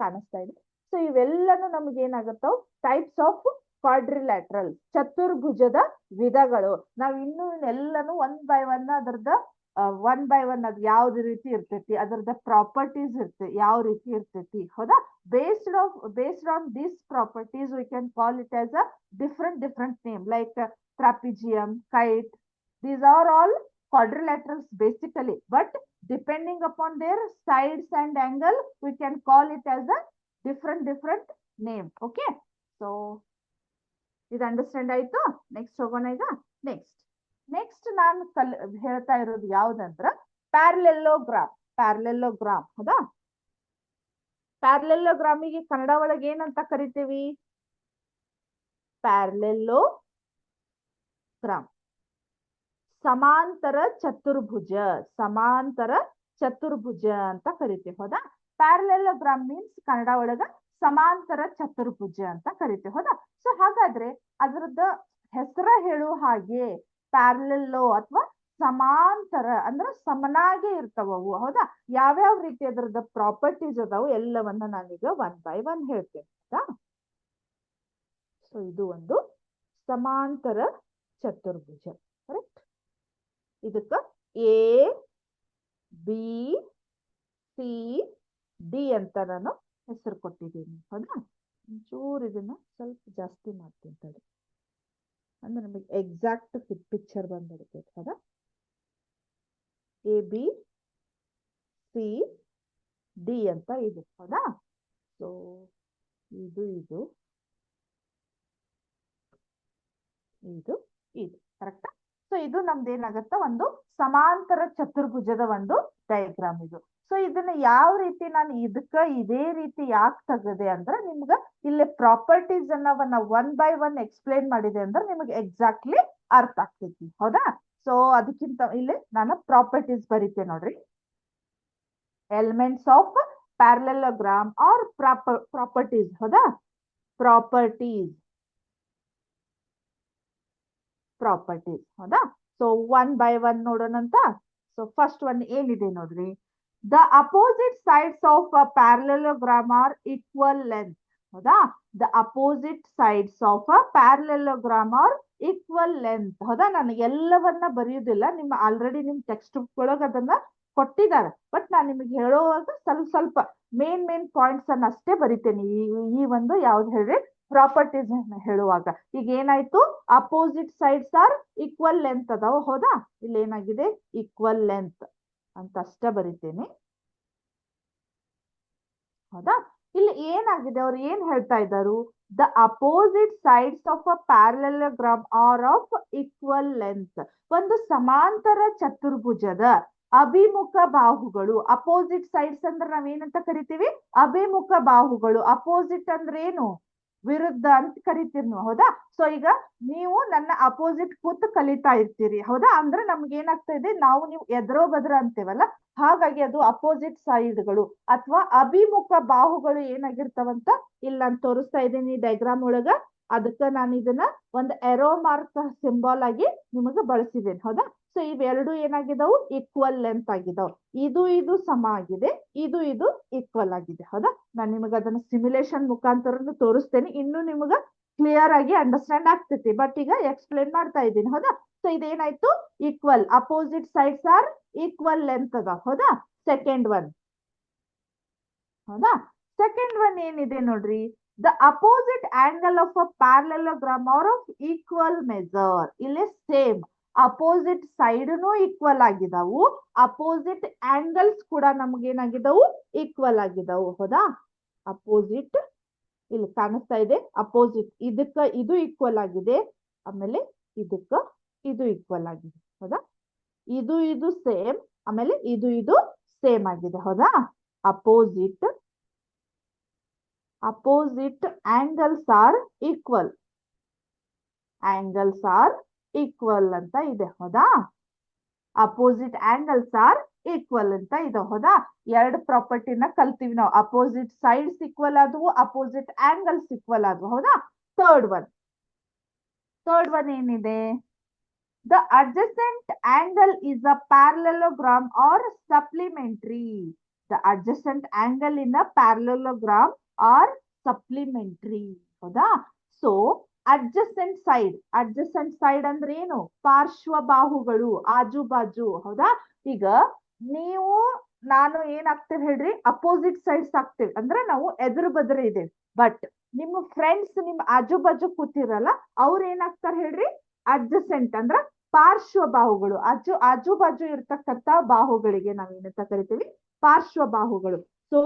ಕಾಣಿಸ್ತಾ ಇದೆ? ಸೊ ಇವೆಲ್ಲನೂ ನಮ್ಗೆ ಏನಾಗತ್ತವ್, ಟೈಪ್ಸ್ ಆಫ್ ಕ್ವಾಡ್ರಿಲ್ಯಾಟ್ರಲ್, ಚತುರ್ಭುಜದ ವಿಧಗಳು. ನಾವ್ ಇನ್ನೂ ಎಲ್ಲಾನು ಒನ್ ಬೈ ಒನ್ ಅದ್ ಯಾವ್ದು ರೀತಿ ಇರ್ತೈತಿ, ಅದರದ ಪ್ರಾಪರ್ಟೀಸ್ ಇರ್ತೈತಿ, ಯಾವ ರೀತಿ ಇರ್ತೈತಿ. ಹೌದಾ? Based on this properties we can call it as a different name like trapezium, kite. These are all quadrilaterals basically, but depending upon their sides and angle we can call it as a different name. Okay, so ಇದು understand ಆಯ್ತು? Next ಹೋಗೋಣ ಈಗ. Next ನಾನು ಹೇಳ್ತಾ ಇರೋದು ಯಾವ್ದಂದ್ರ ಪ್ಯಾರಲೆಲ್ಲೋಗ್ರಾಮ್. ಪ್ಯಾರಲೆಲ್ಲೋಗ್ರಾಮ್. ಹೌದಾ? ಪ್ಯಾರಲೆಲ್ಲೋಗ್ರಾಮಿಗೆ ಕನ್ನಡ ಒಳಗೆ ಏನಂತ ಕರಿತೀವಿ? ಪ್ಯಾರಲೆಲ್ಲೋಗ್ರಾಮ್, ಸಮಾಂತರ ಚತುರ್ಭುಜ. ಸಮಾಂತರ ಚತುರ್ಭುಜ ಅಂತ ಕರಿತೀವಿ. ಹೌದಾ? ಪ್ಯಾರಲೆಲ್ಲೋಗ್ರಾಮ್ ಮೀನ್ಸ್ ಕನ್ನಡ ಒಳಗ ಸಮಾಂತರ ಚತುರ್ಭುಜ ಅಂತ ಕರಿತೀವಿ. ಹೌದಾ? ಸೊ ಹಾಗಾದ್ರೆ ಅದರದ ಹೆಸರ ಹೇಳುವ ಹಾಗೆ ಪ್ಯಾರಲೆಲ್ಲೋ ಅಥವಾ ಸಮಾಂತರ ಅಂದ್ರೆ ಸಮನಾಗಿ ಇರ್ತಾವವು. ಹೌದಾ? ಯಾವ್ಯಾವ ರೀತಿ ಅದರದ ಪ್ರಾಪರ್ಟೀಸ್ ಅದಾವು ಎಲ್ಲವನ್ನ ನಾನೀಗ ಒನ್ ಬೈ ಒನ್ ಹೇಳ್ತೇನೆ. ಹೌದಾ? ಸೊ ಇದು ಒಂದು ಸಮಾಂತರ ಚತುರ್ಭುಜ. ಕರೆಕ್ಟ್? ಇದಕ್ಕ ಎ ಬಿ ಸಿ ಡಿ ಅಂತ ನಾನು ಹೆಸರು ಕೊಟ್ಟಿದ್ದೀನಿ. ಹೌದಾ? ಒಂಚೂರು ಇದನ್ನ ಸ್ವಲ್ಪ ಜಾಸ್ತಿ ಮಾಡ್ತೀನಿ ತಡಿ, ಅಂದ್ರೆ ನಮಗೆ ಎಕ್ಸಾಕ್ಟ್ ಪಿಕ್ಚರ್ ಬಂದ್ಬಿಡ್ತೈತೆ. ಹೌದಾ? ಎ ಬಿ ಸಿ ಡಿ ಅಂತ ಇದೆ. ಹೌದಾ? ಸೊ ಇದು ಇದು ಇದು ಇದು ಕರೆಕ್ಟಾ? ಸೊ ಇದು ನಮ್ದು ಏನಾಗತ್ತ, ಒಂದು ಸಮಾಂತರ ಚತುರ್ಭುಜದ ಒಂದು ಡಯಾಗ್ರಾಮ್ ಇದು. ಸೊ ಇದನ್ನ ಯಾವ ರೀತಿ ನಾನು ಇದಕ್ಕ ಇದೇ ರೀತಿ ಯಾಕೆ ತೆಗದೆ ಅಂದ್ರೆ ನಿಮ್ಗ ಇಲ್ಲಿ ಪ್ರಾಪರ್ಟೀಸ್ ಅನ್ನವನ್ನ ಒನ್ ಬೈ ಒನ್ ಎಕ್ಸ್ಪ್ಲೇನ್ ಮಾಡಿದೆ ಅಂದ್ರೆ ನಿಮಗೆ ಎಕ್ಸಾಕ್ಟ್ಲಿ ಅರ್ಥ ಆಗ್ತೈತಿ. ಹೌದಾ? ಸೊ ಅದಕ್ಕಿಂತ ಇಲ್ಲಿ ನಾನು ಪ್ರಾಪರ್ಟೀಸ್ ಬರೀತೆ ನೋಡ್ರಿ. Elements of parallelogram are properties. ಹೌದಾ? ಪ್ರಾಪರ್ಟೀಸ್. ಹೌದಾ? ಸೊ ಒನ್ ಬೈ ಒನ್ ನೋಡೋಣಂತ. ಸೊ ಫಸ್ಟ್ ಒನ್ ಏನಿದೆ ನೋಡ್ರಿ, the opposite sides of a parallelogram are equal length. ಹೌದಾ? The opposite sides of a parallelogram are equal length. ಹೌದಾ? ನಾನು ಎಲ್ಲವನ್ನ ಬರೆಯುವುದಿಲ್ಲ, ನಿಮ್ಮ ಆಲ್ರೆಡಿ ನಿಮ್ ಟೆಕ್ಸ್ಟ್ ಬುಕ್ ಒಳಗೆ ಅದನ್ನ ಕೊಟ್ಟಿದ್ದಾರೆ. ಬಟ್ ನಾನು ನಿಮಗೆ ಹೇಳುವಾಗ ಸ್ವಲ್ಪ ಮೇನ್ ಪಾಯಿಂಟ್ಸ್ ಅನ್ನ ಅಷ್ಟೇ ಬರಿತೇನೆ. ಈ ಒಂದು ಯಾವ್ದು ಹೇಳ್ರಿ, ಪ್ರಾಪರ್ಟೀಸ್ ಹೇಳುವಾಗ. ಈಗ ಏನಾಯ್ತು, opposite sides are equal length ಅದಾವ. ಹೌದಾ? ಇಲ್ಲಿ ಏನಾಗಿದೆ, ಈಕ್ವಲ್ ಲೆಂತ್ ಅಂತ ಅಷ್ಟೇ ಬರಿತೇನೆ. ಹೌದಾ? ಇಲ್ಲಿ ಏನಾಗಿದೆ, ಅವ್ರು ಏನ್ ಹೇಳ್ತಾ ಇದ್ದಾರೆ, the opposite sides of a parallelogram are of equal length. ಒಂದು ಸಮಾಂತರ ಚತುರ್ಭುಜದ ಅಭಿಮುಖ ಬಾಹುಗಳು, ಅಪೋಸಿಟ್ ಸೈಡ್ಸ್ ಅಂದ್ರೆ ನಾವೇನಂತ ಕರಿತೀವಿ? ಅಭಿಮುಖ ಬಾಹುಗಳು. ಅಪೋಸಿಟ್ ಅಂದ್ರೆ ಏನು? ವಿರುದ್ಧ ಅಂತ ಕರಿತೀರಿ ನೀವು, ಹೌದಾ? ಸೊ ಈಗ ನೀವು ನನ್ನ ಅಪೋಸಿಟ್ ಕೂತು ಕಲಿತಾ ಇರ್ತೀರಿ, ಹೌದಾ? ಅಂದ್ರೆ ನಮ್ಗೆ ಏನಾಗ್ತಾ ಇದೆ, ನಾವು ನೀವು ಎದುರೋ ಬದ್ರ ಅಂತೇವಲ್ಲ, ಹಾಗಾಗಿ ಅದು ಅಪೋಸಿಟ್ ಸೈಡ್ಗಳು ಅಥವಾ ಅಭಿಮುಖ ಬಾಹುಗಳು ಏನಾಗಿರ್ತಾವಂತ ಇಲ್ಲ ಅಂತ ತೋರಿಸ್ತಾ ಇದ್ದೀನಿ ಡೈಗ್ರಾಮ್ ಒಳಗ. ಅದಕ್ಕ ನಾನು ಇದನ್ನ ಒಂದು ಎರೋ ಮಾರ್ಕ್ ಸಿಂಬಲ್ ಆಗಿ ನಿಮಗೆ ಬಳಸಿದ್ದೇನೆ, ಹೌದಾ? ಸೊ ಇವೆರಡು ಏನಾಗಿದಾವು? Equal length ಆಗಿದಾವ್. ಇದು ಸಮ ಆಗಿದೆ, ಇದು ಈಕ್ವಲ್ ಆಗಿದೆ, ಹೌದಾ? ನಾನು ನಿಮಗೆ ಅದನ್ನ ಸಿಮ್ಯುಲೇಷನ್ ಮುಖಾಂತರ ತೋರಿಸ್ತೇನೆ, ಇನ್ನು ನಿಮಗ ಕ್ಲಿಯರ್ ಆಗಿ ಅಂಡರ್ಸ್ಟ್ಯಾಂಡ್ ಆಗ್ತೈತಿ. ಬಟ್ ಈಗ ಎಕ್ಸ್ಪ್ಲೇನ್ ಮಾಡ್ತಾ ಇದ್ದೀನಿ, ಹೌದಾ? ಸೊ ಇದೇನಾಯ್ತು? Equal, opposite sides are equal length ಅದ, ಹೌದಾ? ಸೆಕೆಂಡ್ ಒನ್, ಹೌದಾ? ಸೆಕೆಂಡ್ ಒನ್ ಏನಿದೆ ನೋಡ್ರಿ, the opposite angle of a parallelogram are of equal measure. ಇಲ್ಲಿ ಸೇಮ್ ಅಪೋಸಿಟ್ ಸೈಡ್ನು ಈಕ್ವಲ್ ಆಗಿದಾವು, ಅಪೋಸಿಟ್ ಆಂಗಲ್ಸ್ ಕೂಡ ನಮ್ಗೇನಾಗಿದಾವು? ಈಕ್ವಲ್ ಆಗಿದಾವು, ಹೌದಾ? ಅಪೋಸಿಟ್ ಇಲ್ಲಿ ಕಾಣಿಸ್ತಾ ಇದೆ, ಅಪೋಸಿಟ್ ಇದಕ್ಕ ಇದು ಈಕ್ವಲ್ ಆಗಿದೆ, ಆಮೇಲೆ ಇದಕ್ಕ ಇದು ಈಕ್ವಲ್ ಆಗಿದೆ, ಹೌದಾ? ಇದು ಸೇಮ್, ಆಮೇಲೆ ಇದು ಸೇಮ್ ಆಗಿದೆ, ಹೌದಾ? Opposite angles are equal. Angles are equal ಅಂತ ಇದೆ, ಹೌದಾ? ಅಪೋಸಿಟ್ angles are equal ಅಂತ ಇದೆ, ಹೌದಾ? ಎರಡು ಪ್ರಾಪರ್ಟಿನ ಕಲ್ತೀವಿ ನಾವು. ಅಪೋಸಿಟ್ ಸೈಡ್ಸ್ ಈಕ್ವಲ್ ಆದವು, ಅಪೋಸಿಟ್ angles ಈಕ್ವಲ್ ಆದವು, ಹೌದಾ? ಥರ್ಡ್ ಒನ್ ಏನಿದೆ? The adjacent angle is a parallelogram or supplementary. The adjacent angle in a parallelogram or supplementary, ಹೌದಾ? ಸೊ ಅಡ್ಜಸೆಂಟ್ ಸೈಡ್ ಅಂದ್ರೆ ಏನು? ಪಾರ್ಶ್ವ ಬಾಹುಗಳು, ಆಜು ಬಾಜು, ಹೌದಾ? ಈಗ ನೀವು ನಾನು ಏನಾಗ್ತೇವೆ ಹೇಳ್ರಿ? ಅಪೋಸಿಟ್ ಸೈಡ್ಸ್ ಆಗ್ತೇವೆ, ಅಂದ್ರೆ ನಾವು ಎದುರು ಬದ್ರ ಇದೇವೆ. ಬಟ್ ನಿಮ್ಮ ಫ್ರೆಂಡ್ಸ್ ನಿಮ್ ಆಜು ಬಾಜು ಕೂತಿರಲ್ಲ, ಅವ್ರ ಏನಾಗ್ತಾರ ಹೇಳ್ರಿ? ಅಡ್ಜಸೆಂಟ್ ಅಂದ್ರ ಪಾರ್ಶ್ವ ಬಾಹುಗಳು. ಆಜು ಬಾಜು ಇರ್ತಕ್ಕಂತ ಬಾಹುಗಳಿಗೆ ನಾವೇನಂತ ಕರಿತೀವಿ? ಪಾರ್ಶ್ವ ಬಾಹುಗಳು. ಸೊ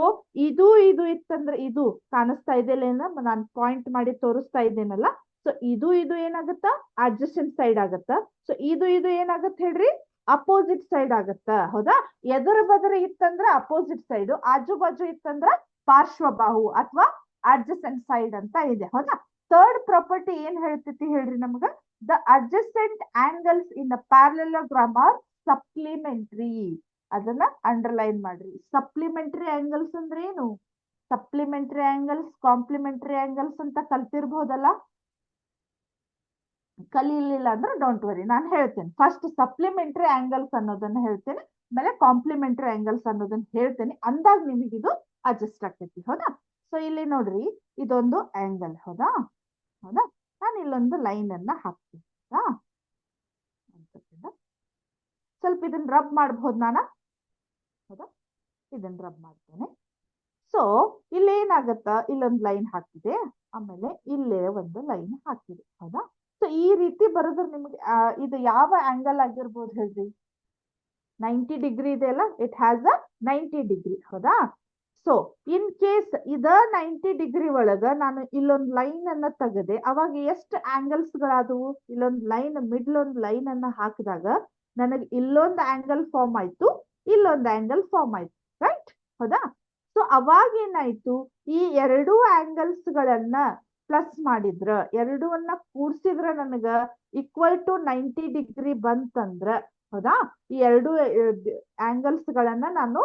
ಇದು ಇತ್ತಂದ್ರೆ ಇದು ಕಾಣಿಸ್ತಾ ಇದೆಯಲ್ಲ, ನಾನು ಪಾಯಿಂಟ್ ಮಾಡಿ ತೋರಿಸ್ತಾ ಇದ್ದೇನಲ್ಲ. ಸೊ ಇದು ಏನಾಗತ್ತ? ಅಡ್ಜಸೆಂಟ್ ಸೈಡ್ ಆಗತ್ತ. ಸೊ ಇದು ಏನಾಗತ್ತ ಹೇಳ್ರಿ? ಅಪೋಸಿಟ್ ಸೈಡ್ ಆಗತ್ತ, ಹೌದಾ? ಎದುರು ಬದರ ಇತ್ತಂದ್ರ ಅಪೋಸಿಟ್ ಸೈಡ್, ಆಜು ಬಾಜು ಇತ್ತಂದ್ರ ಪಾರ್ಶ್ವ ಬಾಹು ಅಥವಾ ಅಡ್ಜಸೆಂಟ್ ಸೈಡ್ ಅಂತ ಇದೆ, ಹೌದಾ? ಥರ್ಡ್ ಪ್ರಾಪರ್ಟಿ ಏನ್ ಹೇಳ್ತೈತಿ ಹೇಳ್ರಿ ನಮಗ? The adjacent angles in a parallelogram are supplementary. ಅದನ್ನ ಅಂಡರ್ಲೈನ್ ಮಾಡ್ರಿ. ಸಪ್ಲಿಮೆಂಟರಿ ಆಂಗಲ್ಸ್ ಅಂದ್ರೆ ಏನು? ಸಪ್ಲಿಮೆಂಟರಿ ಆಂಗಲ್ಸ್, ಕಾಂಪ್ಲಿಮೆಂಟರಿ ಆಂಗಲ್ಸ್ ಅಂತ ಕಲ್ತಿರ್ಬಹುದಲ್ಲ? ಕಲೀಲಿಲ್ಲ ಅಂದ್ರೆ ಡೋಂಟ್ ವರಿ, ನಾನು ಹೇಳ್ತೇನೆ. ಫಸ್ಟ್ ಸಪ್ಲಿಮೆಂಟರಿ ಆಂಗಲ್ಸ್ ಅನ್ನೋದನ್ನ ಹೇಳ್ತೇನೆ, ಆಮೇಲೆ ಕಾಂಪ್ಲಿಮೆಂಟರಿ ಆಂಗಲ್ಸ್ ಅನ್ನೋದನ್ನ ಹೇಳ್ತೇನೆ. ಅಂದಾಗ ನಿಮಗಿದು ಅಡ್ಜಸ್ಟ್ ಆಗ್ತೈತಿ, ಹೌದಾ? ಸೊ ಇಲ್ಲಿ ನೋಡ್ರಿ, ಇದೊಂದು ಆಂಗಲ್, ಹೌದಾ? ನಾನು ಇಲ್ಲೊಂದು ಲೈನ್ ಅನ್ನ ಹಾಕ್ತೀನಿ, ಸ್ವಲ್ಪ ಇದನ್ನ ರಬ್ ಮಾಡಬಹುದು ನಾನು, ಹೌದಾ? ಇದನ್ನ ರಬ್ ಮಾಡ್ತೇನೆ. ಸೊ ಇಲ್ಲಿ ಏನಾಗತ್ತ? ಇಲ್ಲೊಂದು ಲೈನ್ ಹಾಕಿದೆ, ಆಮೇಲೆ ಇಲ್ಲೇ ಒಂದು ಲೈನ್ ಹಾಕಿದೆ, ಹೌದಾ? ಸೊ ಈ ರೀತಿ ಬರೋದ್ರ ನಿಮ್ಗೆ ಇದು ಯಾವ ಆಂಗಲ್ ಆಗಿರ್ಬೋದು ಹೇಳ್ರಿ? 90 ಡಿಗ್ರಿ ಇದೆ ಅಲ್ಲ, ಇಟ್ ಹ್ಯಾಸ್ ಅ 90 ಡಿಗ್ರಿ, ಹೌದಾ? ಸೊ ಇನ್ ಕೇಸ್ ಇದ 90 ಡಿಗ್ರಿ ಒಳಗ ನಾನು ಇಲ್ಲೊಂದು ಲೈನ್ ಅನ್ನ ತೆಗೆದೆ, ಅವಾಗ ಎಷ್ಟು ಆಂಗಲ್ಸ್ ಗಳಾದವು? ಇಲ್ಲೊಂದು ಲೈನ್, ಮಿಡ್ಲ್ ಒಂದು ಲೈನ್ ಅನ್ನ ಹಾಕಿದಾಗ ನನಗೆ ಇಲ್ಲೊಂದು ಆಂಗಲ್ ಫಾರ್ಮ್ ಆಯ್ತು, ಇಲ್ಲೊಂದು ಆಂಗಲ್ ಫಾರ್ಮ್ ಆಯ್ತು, ರೈಟ್? ಹೌದಾ? ಸೊ ಅವಾಗ ಏನಾಯ್ತು? ಈ ಎರಡೂ ಆಂಗಲ್ಸ್ ಗಳನ್ನ ಪ್ಲಸ್ ಮಾಡಿದ್ರ, ಎರಡೂವನ್ನ ಕೂಡ್ಸಿದ್ರ ನನಗ ಈಕ್ವಲ್ ಟು 90 ಡಿಗ್ರಿ ಬಂತಂದ್ರ, ಹೌದಾ? ಈ ಎರಡು ಆಂಗಲ್ಸ್ ಗಳನ್ನ ನಾನು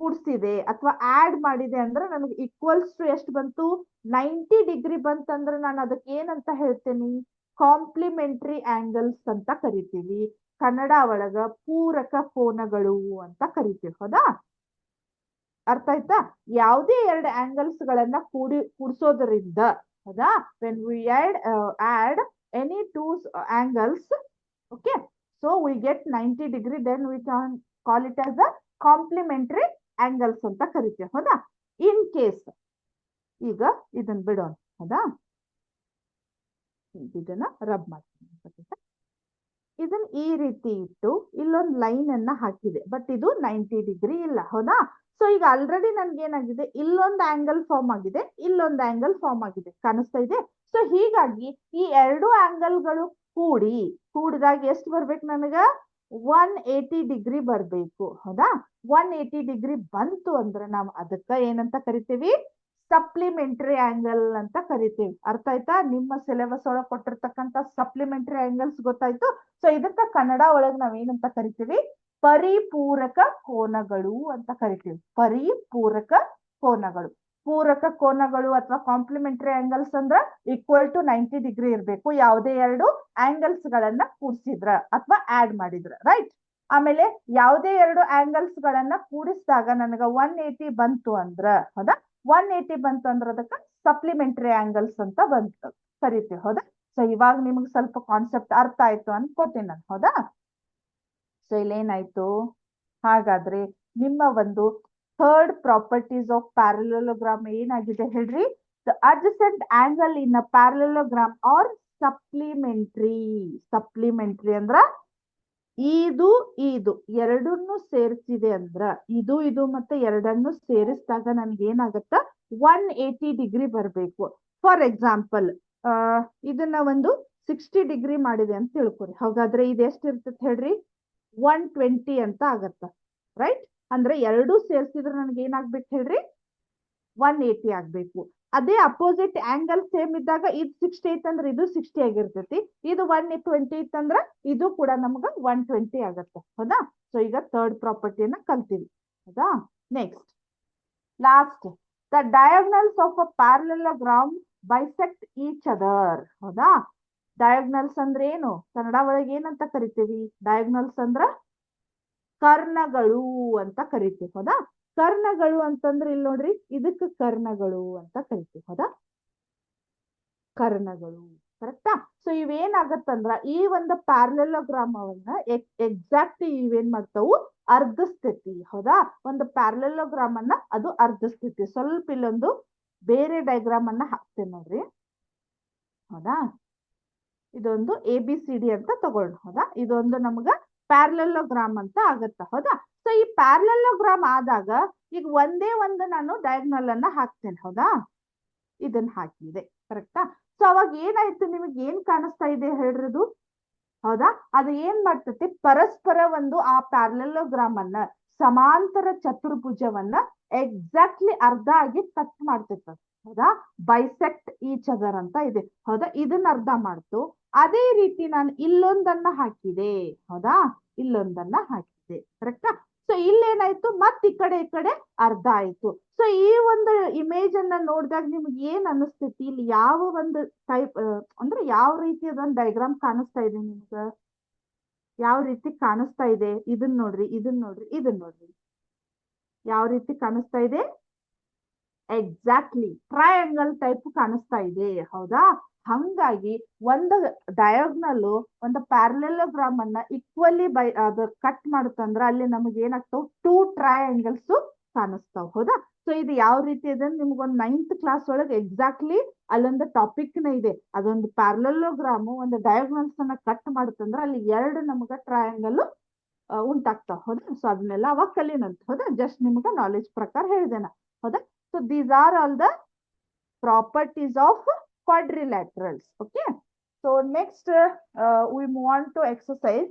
ಕೂಡ್ಸಿದೆ ಅಥವಾ ಆಡ್ ಮಾಡಿದೆ ಅಂದ್ರೆ ನನಗೆ ಈಕ್ವಲ್ಸ್ ಟು ಎಷ್ಟು ಬಂತು? 90 ಡಿಗ್ರಿ ಬಂತಂದ್ರೆ ನಾನು ಅದಕ್ಕೆ ಏನಂತ ಹೇಳ್ತೇನೆ? ಕಾಂಪ್ಲಿಮೆಂಟರಿ ಆಂಗಲ್ಸ್ ಅಂತ ಕರಿತೀವಿ. ಕನ್ನಡ ಒಳಗ ಪೂರಕ ಕೋನಗಳು ಅಂತ ಕರಿತೀವಿ, ಹೌದಾ? ಅರ್ಥ ಆಯ್ತಾ? ಯಾವುದೇ ಎರಡು ಆಂಗಲ್ಸ್ ಗಳನ್ನ ಕೂಡಿಸೋದ್ರಿಂದ, ಹೌದಾ? When we add any two angles, okay, so we get 90 degree, then we can call it as a complementary angles ಅಂತ ಕರಿತೀವಿ, ಹೌದಾ? ಇನ್ ಕೇಸ್ ಈಗ ಇದನ್ನ ಬಿಡೋಣ, ಹೌದಾ? ಇದನ್ನ ರಬ್ ಮಾಡ್ತೀನಿ. ಇದನ್ನ ಈ ರೀತಿ ಇಟ್ಟು ಇಲ್ಲೊಂದು ಲೈನ್ ಅನ್ನ ಹಾಕಿದೆ, ಬಟ್ ಇದು 90 ಡಿಗ್ರಿ ಇಲ್ಲ, ಹೌದಾ? ಸೊ ಈಗ ಆಲ್ರೆಡಿ ನನ್ಗೆ ಏನಾಗಿದೆ? ಇಲ್ಲೊಂದು ಆಂಗಲ್ ಫಾರ್ಮ್ ಆಗಿದೆ, ಇಲ್ಲೊಂದು ಆಂಗಲ್ ಫಾರ್ಮ್ ಆಗಿದೆ, ಕಾಣಿಸ್ತಾ ಇದೆ? ಸೊ ಹೀಗಾಗಿ ಈ ಎರಡು ಆಂಗಲ್ಗಳು ಕೂಡಿದಾಗ ಎಷ್ಟು ಬರ್ಬೇಕು ನನಗ? 180 ಡಿಗ್ರಿ ಬರ್ಬೇಕು. ಹೌದಾ? 180 ಡಿಗ್ರಿ ಬಂತು ಅಂದ್ರೆ ನಾವು ಅದಕ್ಕ ಏನಂತ ಕರಿತೀವಿ? ಸಪ್ಲಿಮೆಂಟರಿ ಆಂಗಲ್ ಅಂತ ಕರಿತೀವಿ. ಅರ್ಥ ಆಯ್ತಾ? ನಿಮ್ಮ ಸಿಲೆಬಸ್ ಒಳಗೆ ಕೊಟ್ಟಿರ್ತಕ್ಕಂಥ ಸಪ್ಲಿಮೆಂಟರಿ ಆಂಗಲ್ಸ್ ಗೊತ್ತಾಯ್ತು. ಸೊ ಇದಕ್ಕ ಕನ್ನಡ ಒಳಗೆ ನಾವ್ ಏನಂತ ಕರಿತೀವಿ? ಪರಿಪೂರಕ ಕೋನಗಳು ಅಂತ ಕರಿತೀವಿ. ಪರಿಪೂರಕ ಕೋನಗಳು. ಪೂರಕ ಕೋನಗಳು ಅಥವಾ ಕಾಂಪ್ಲಿಮೆಂಟರಿ ಆಂಗಲ್ಸ್ ಅಂದ್ರ ಈಕ್ವಲ್ ಟು 90 ಡಿಗ್ರಿ ಇರಬೇಕು. ಯಾವುದೇ ಎರಡು ಆಂಗಲ್ಸ್ ಗಳನ್ನ ಕೂಡಿಸಿದ್ರ ಅಥವಾ ಆಡ್ ಮಾಡಿದ್ರ, ರೈಟ್? ಆಮೇಲೆ ಯಾವುದೇ ಎರಡು ಆಂಗಲ್ಸ್ ಗಳನ್ನ ಕೂಡಿಸಿದಾಗ ನನಗ 180 ಬಂತು ಅಂದ್ರ, ಹೌದಾ? 180 ಬಂತು ಅಂದ್ರೆ ಅದಕ್ಕೆ ಸಪ್ಲಿಮೆಂಟರಿ ಆಂಗಲ್ಸ್ ಅಂತ ಬಂತು ಕರಿತೀವಿ. ಹೌದಾ? ಸೊ ಇವಾಗ ನಿಮ್ಗೆ ಸ್ವಲ್ಪ ಕಾನ್ಸೆಪ್ಟ್ ಅರ್ಥ ಆಯ್ತು ಅನ್ಕೋತೀನಿ ನಾನು. ಹೌದಾ? ಸೊ ಇಲ್ಲೇನಾಯ್ತು? ಹಾಗಾದ್ರೆ ನಿಮ್ಮ ಒಂದು ಥರ್ಡ್ ಪ್ರಾಪರ್ಟೀಸ್ ಆಫ್ ಪ್ಯಾರಲೋಗ್ರಾಮ್ ಏನಾಗಿದೆ ಹೇಳ್ರಿ? The adjacent angle in a parallelogram are supplementary. Supplementary ಅಂದ್ರ ಇದು ಇದು ಎರಡನ್ನು ಸೇರಿಸಿದೆ ಅಂದ್ರ, ಇದು ಮತ್ತೆ ಎರಡನ್ನು ಸೇರಿಸಿದಾಗ ನನ್ಗೆ ಏನಾಗತ್ತ? 180 ಡಿಗ್ರಿ ಬರ್ಬೇಕು. ಫಾರ್ ಎಕ್ಸಾಂಪಲ್ ಇದನ್ನ ಒಂದು 60 ಡಿಗ್ರಿ ಮಾಡಿದೆ ಅಂತ ತಿಳ್ಕೊರಿ. ಹಾಗಾದ್ರೆ ಇದು ಎಷ್ಟಿರ್ತದೆ ಹೇಳ್ರಿ? 120 ಅಂತ ಆಗತ್ತ, ರೈಟ್? ಅಂದ್ರೆ ಎರಡು ಸೇರಿಸಿದ್ರೆ ನನ್ಗೆ ಏನಾಗ್ಬೇಕು ಹೇಳ್ರಿ? 180 ಆಗ್ಬೇಕು. ಅದೇ ಅಪೋಸಿಟ್ ಆಂಗಲ್ ಸೇಮ್ ಇದ್ದಾಗ ಇದು 60 ಐತಂದ್ರೆ ಇದು 60 ಆಗಿರ್ತೈತಿ. ಇದು 120 ಇತ್ತಂದ್ರ ಇದು ಕೂಡ ನಮ್ಗ 120 ಆಗತ್ತೆ. ಹೌದಾ? ಸೊ ಈಗ ಥರ್ಡ್ ಪ್ರಾಪರ್ಟಿಯನ್ನ ಕಲ್ತೀವಿ. ಹೌದಾ? Next last, the diagonals of a parallelogram bisect each other. ಹೌದಾ? ಡಯಾಗ್ನಲ್ಸ್ ಅಂದ್ರೆ ಏನು? ಕನ್ನಡ ಒಳಗೆ ಏನಂತ ಕರಿತೀವಿ? ಡಯಾಗ್ನಲ್ಸ್ ಅಂದ್ರ ಕರ್ಣಗಳು ಅಂತ ಕರಿತೀವಿ. ಹೌದಾ? ಕರ್ಣಗಳು ಅಂತಂದ್ರೆ ಇಲ್ಲಿ ನೋಡ್ರಿ, ಇದಕ್ಕ ಕರ್ಣಗಳು ಅಂತ ಕರಿತೀವಿ. ಹೌದಾ? ಕರ್ಣಗಳು, ಕರೆಕ್ಟಾ? ಸೊ ಇವೇನಾಗತ್ತಂದ್ರ ಈ ಒಂದು ಪ್ಯಾರಲೋಗ್ರಾಮ್ ಅವನ್ನ ಎಕ್ಸಾಕ್ಟ್ ಇವೇನ್ ಮಾಡ್ತಾವು? ಅರ್ಧಸ್ಥಿತಿ. ಹೌದಾ? ಒಂದು ಪ್ಯಾರಲೋಗ್ರಾಮ್ ಅನ್ನ ಅದು ಅರ್ಧಸ್ಥಿತಿ. ಸ್ವಲ್ಪ ಇಲ್ಲೊಂದು ಬೇರೆ ಡಯಾಗ್ರಾಮ್ ಅನ್ನ ಹಾಕ್ತೇನೆ ನೋಡ್ರಿ. ಹೌದಾ? ಇದೊಂದು ABCD ಅಂತ ತಗೊಳ್ಳಿ. ಹೌದಾ? ಇದೊಂದು ನಮ್ಗ ಪ್ಯಾರಲೋಗ್ರಾಮ್ ಅಂತ ಆಗತ್ತ. ಹೌದಾ? ಸೊ ಈ ಪ್ಯಾರಲೋಗ್ರಾಮ್ ಆದಾಗ ಈಗ ಒಂದೇ ಒಂದು ನಾನು ಡಯಾಗ್ನಲ್ ಅನ್ನ ಹಾಕ್ತೇನೆ. ಹೌದಾ? ಇದನ್ನ ಹಾಕಿದೆ, ಕರೆಕ್ಟಾ? ಸೊ ಅವಾಗ ಏನಾಯ್ತು? ನಿಮಗೆ ಏನ್ ಕಾಣಿಸ್ತಾ ಇದೆ ಹೇಳ್ರದು? ಹೌದಾ? ಅದು ಏನ್ ಮಾಡ್ತೈತಿ? ಪರಸ್ಪರ ಒಂದು ಆ ಪ್ಯಾರಲೋಗ್ರಾಮ್ ಅನ್ನ, ಸಮಾಂತರ ಚತುರ್ಭುಜವನ್ನ ಎಕ್ಸಾಕ್ಟ್ಲಿ ಅರ್ಧ ಆಗಿ ಕಟ್ ಮಾಡ್ತೈತ. ಹೌದಾ? ಬೈಸೆಕ್ಟ್ ಈಚ್ ಅದರ್ ಅಂತ ಇದೆ. ಹೌದಾ? ಇದನ್ನ ಅರ್ಧ ಮಾಡ್ತು. ಅದೇ ರೀತಿ ನಾನು ಇಲ್ಲೊಂದನ್ನ ಹಾಕಿದೆ. ಹೌದಾ? ಇಲ್ಲೊಂದನ್ನ ಹಾಕಿದೆ, ಕರೆಕ್ಟಾ? ಸೊ ಇಲ್ಲೇನಾಯ್ತು? ಮತ್ ಈ ಕಡೆ ಅರ್ಧ ಆಯ್ತು. ಸೊ ಈ ಒಂದು ಇಮೇಜ್ ಅನ್ನ ನೋಡಿದಾಗ ನಿಮ್ಗೆ ಏನ್ ಅನಿಸ್ತೈತಿ? ಇಲ್ಲಿ ಯಾವ ಒಂದು ಟೈಪ್ ಅಂದ್ರೆ ಯಾವ ರೀತಿಯದೊಂದು ಡಯಾಗ್ರಾಮ್ ಕಾಣಿಸ್ತಾ ಇದೆ ನಿಮ್ಗ? ಯಾವ ರೀತಿ ಕಾಣಿಸ್ತಾ ಇದೆ? ಇದನ್ನ ನೋಡ್ರಿ, ಇದನ್ನ ನೋಡ್ರಿ, ಇದನ್ನ ನೋಡ್ರಿ. ಯಾವ ರೀತಿ ಕಾಣಿಸ್ತಾ ಇದೆ? ಎಕ್ಸಾಕ್ಟ್ಲಿ ಟ್ರಯಾಂಗಲ್ ಟೈಪ್ ಕಾಣಿಸ್ತಾ ಇದೆ. ಹೌದಾ? ಹಂಗಾಗಿ ಒಂದು ಡಯಾಗ್ನಲ್ ಒಂದು ಪ್ಯಾರಲೋಗ್ರಾಮ್ ಅನ್ನ ಈಕ್ವಲಿ ಅದು ಕಟ್ ಮಾಡುತ್ತಂದ್ರ ಅಲ್ಲಿ ನಮಗೆ ಏನಾಗ್ತಾವ? 2 ಟ್ರಯಾಂಗಲ್ಸ್ ಕಾಣಿಸ್ತಾವ. ಹೌದಾ? ಸೊ ಇದು ಯಾವ ರೀತಿ ಇದೆ? ನಿಮ್ಗೊಂದು 9th ಕ್ಲಾಸ್ ಒಳಗೆ ಎಕ್ಸಾಕ್ಟ್ಲಿ ಅಲ್ಲೊಂದು ಟಾಪಿಕ್ ನ ಇದೆ. ಅದೊಂದು ಪ್ಯಾರಲೋಗ್ರಾಮ್ ಒಂದು ಡಯಾಗ್ನಲ್ಸ್ ಅನ್ನ ಕಟ್ ಮಾಡುತ್ತಂದ್ರ ಅಲ್ಲಿ ಎರಡು ನಮಗ ಟ್ರಯಾಂಗಲ್ ಉಂಟಾಗ್ತಾವ. ಹೌದಾ? ಸೊ ಅದನ್ನೆಲ್ಲ ಅವಾಗ ಕಲಿನಂತ. ಹೌದಾ? ಜಸ್ಟ್ ನಿಮ್ಗ ನಾಲೆಜ್ ಪ್ರಕಾರ ಹೇಳಿದೆನ. ಹೌದಾ? So these are all the properties of quadrilaterals. Okay, so next we move on to exercise.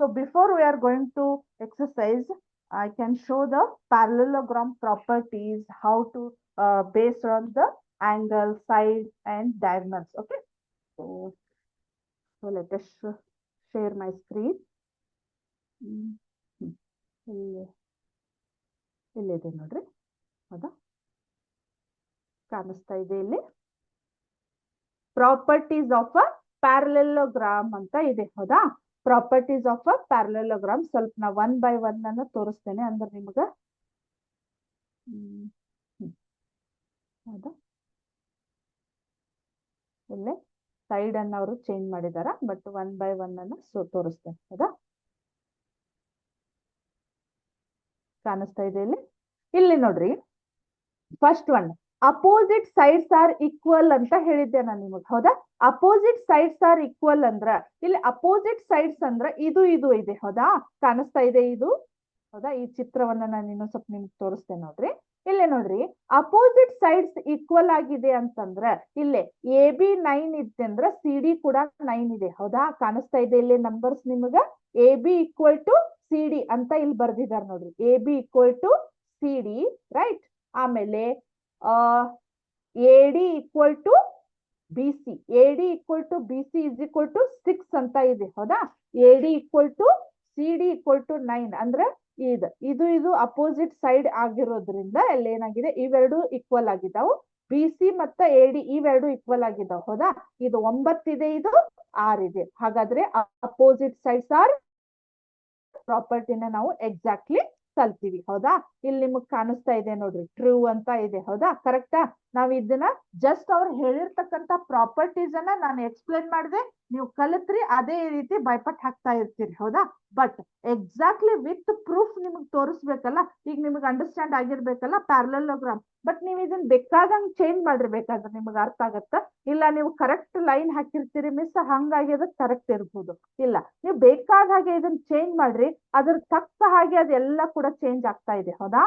So before we are going to exercise, I can show the parallelogram properties, how to based on the angle, side and diagonals. Okay, so let us share my screen. ಇಲ್ಲಿದೆ ನೋಡ್ರಿ. ಹೌದಾ? ಕಾಣಿಸ್ತಾ ಇದೆ ಇಲ್ಲಿ. Properties of a parallelogram ಅಂತ ಇದೆ. ಹೌದಾ? Properties of a parallelogram ಸ್ವಲ್ಪ ನಾ 1 by 1 ಅನ್ನ ತೋರಿಸ್ತೇನೆ ಅಂದ್ರೆ ನಿಮ್ಗ. ಹೌದಾ? ಇಲ್ಲೇ ಸೈಡ್ ಅನ್ನ ಅವರು ಚೇಂಜ್ ಮಾಡಿದಾರ, ಬಟ್ 1 by 1 ಅನ್ನ ತೋರಿಸ್ತೇನೆ. ಹೌದಾ? ಕಾಣಿಸ್ತಾ ಇದೆ ಇಲ್ಲಿ. ಇಲ್ಲಿ ನೋಡ್ರಿ, first one opposite sides are equal ಅಂತ ಹೇಳಿದ್ದೆ ನಾನು ನಿಮಗೆ. ಹೌದಾ? ಅಪೋಸಿಟ್ ಸೈಡ್ಸ್ ಆರ್ ಈಕ್ವಲ್ ಅಂದ್ರ ಇಲ್ಲಿ ಅಪೋಸಿಟ್ ಸೈಡ್ಸ್ ಅಂದ್ರ ಇದು ಇದು ಇದೆ. ಹೌದಾ? ಕಾಣಿಸ್ತಾ ಇದೆ ಇದು. ಹೌದಾ? ಈ ಚಿತ್ರವನ್ನ ನಾನು ಇನ್ನೊಂದ್ ಸ್ವಲ್ಪ ನಿಮ್ಗೆ ತೋರಿಸ್ತೇನೆ ನೋಡ್ರಿ. ಇಲ್ಲೇ ನೋಡ್ರಿ ಅಪೋಸಿಟ್ ಸೈಡ್ಸ್ ಈಕ್ವಲ್ ಆಗಿದೆ ಅಂತಂದ್ರೆ ಇಲ್ಲೇ ಎ ಬಿ 9 ಇದೆ ಅಂದ್ರೆ ಸಿ ಡಿ ಕೂಡ 9 ಇದೆ. ಹೌದಾ? ಕಾಣಿಸ್ತಾ ಇದೆ ಇಲ್ಲಿ ನಂಬರ್ಸ್ ನಿಮಗ. A B equal to C D ಅಂತ ಇಲ್ಲಿ ಬರ್ದಿದ್ದಾರೆ ನೋಡ್ರಿ. A B equal to C D, right? ಆಮೇಲೆ A D equal to B C. A D equal to B C is equal to 6 ಅಂತ ಇದೆ. ಹೌದಾ? A D equal to C D equal to 9 ಅಂದ್ರೆ ಇದು ಅಪೋಸಿಟ್ ಸೈಡ್ ಆಗಿರೋದ್ರಿಂದ ಅಲ್ಲಿ ಏನಾಗಿದೆ, ಇವೆರಡು ಈಕ್ವಲ್ ಆಗಿದ್ದಾವು. ಬಿ ಸಿ ಮತ್ತೆ ಎ ಡಿ ಇವೆರಡು ಈಕ್ವಲ್ ಆಗಿದ್ದಾವೆ. ಹೌದಾ? ಇದು 9 ಇದೆ, ಇದು 6 ಇದೆ. ಹಾಗಾದ್ರೆ ಅಪೋಸಿಟ್ ಸೈಡ್ಸ್ ಆರ್ ಪ್ರಾಪರ್ಟಿನ ನಾವು ಎಕ್ಸಾಕ್ಟ್ಲಿ ಕಲ್ತೀವಿ. ಹೌದಾ? ಇಲ್ಲಿ ನಿಮಗ್ ಕಾಣಿಸ್ತಾ ಇದೆ ನೋಡ್ರಿ, ಟ್ರೂ ಅಂತ ಇದೆ. ಹೌದಾ? ಕರೆಕ್ಟಾ? ನಾವ್ ಇದನ್ನ ಜಸ್ಟ್ ಅವ್ರು ಹೇಳಿರ್ತಕ್ಕಂತ ಪ್ರಾಪರ್ಟೀಸ್ ಅನ್ನ ನಾನು ಎಕ್ಸ್ಪ್ಲೇನ್ ಮಾಡಿದೆ, ನೀವು ಕಲಿತ್ರಿ, ಅದೇ ರೀತಿ ಬೈಪಟ್ ಹಾಕ್ತಾ ಇರ್ತೀರಿ. ಹೌದಾ? ಬಟ್ ಎಕ್ಸಾಕ್ಟ್ಲಿ ವಿತ್ ಪ್ರೂಫ್ ನಿಮಗ್ ತೋರಿಸ್ಬೇಕಲ್ಲ. ಈಗ ನಿಮಗ್ ಅಂಡರ್ಸ್ಟ್ಯಾಂಡ್ ಆಗಿರ್ಬೇಕಲ್ಲ ಪ್ಯಾರಲೋಗ್ರಾಮ್. ಬಟ್ ನೀವು ಇದನ್ನ ಬೇಕಾದಂಗ್ ಚೇಂಜ್ ಮಾಡಿರ್ಬೇಕಾದ್ರೆ ನಿಮಗ್ ಅರ್ಥ ಆಗತ್ತ. ಇಲ್ಲ ನೀವು ಕರೆಕ್ಟ್ ಲೈನ್ ಹಾಕಿರ್ತೀರಿ ಮಿಸ್, ಹಂಗಾಗಿ ಅದು ಕರೆಕ್ಟ್ ಇರ್ಬೋದು. ಇಲ್ಲ, ನೀವು ಬೇಕಾದ ಹಾಗೆ ಇದನ್ನ ಚೇಂಜ್ ಮಾಡ್ರಿ, ಅದ್ರ ತಕ್ಕ ಹಾಗೆ ಅದೆಲ್ಲ ಕೂಡ ಚೇಂಜ್ ಆಗ್ತಾ ಇದೆ. ಹೌದಾ?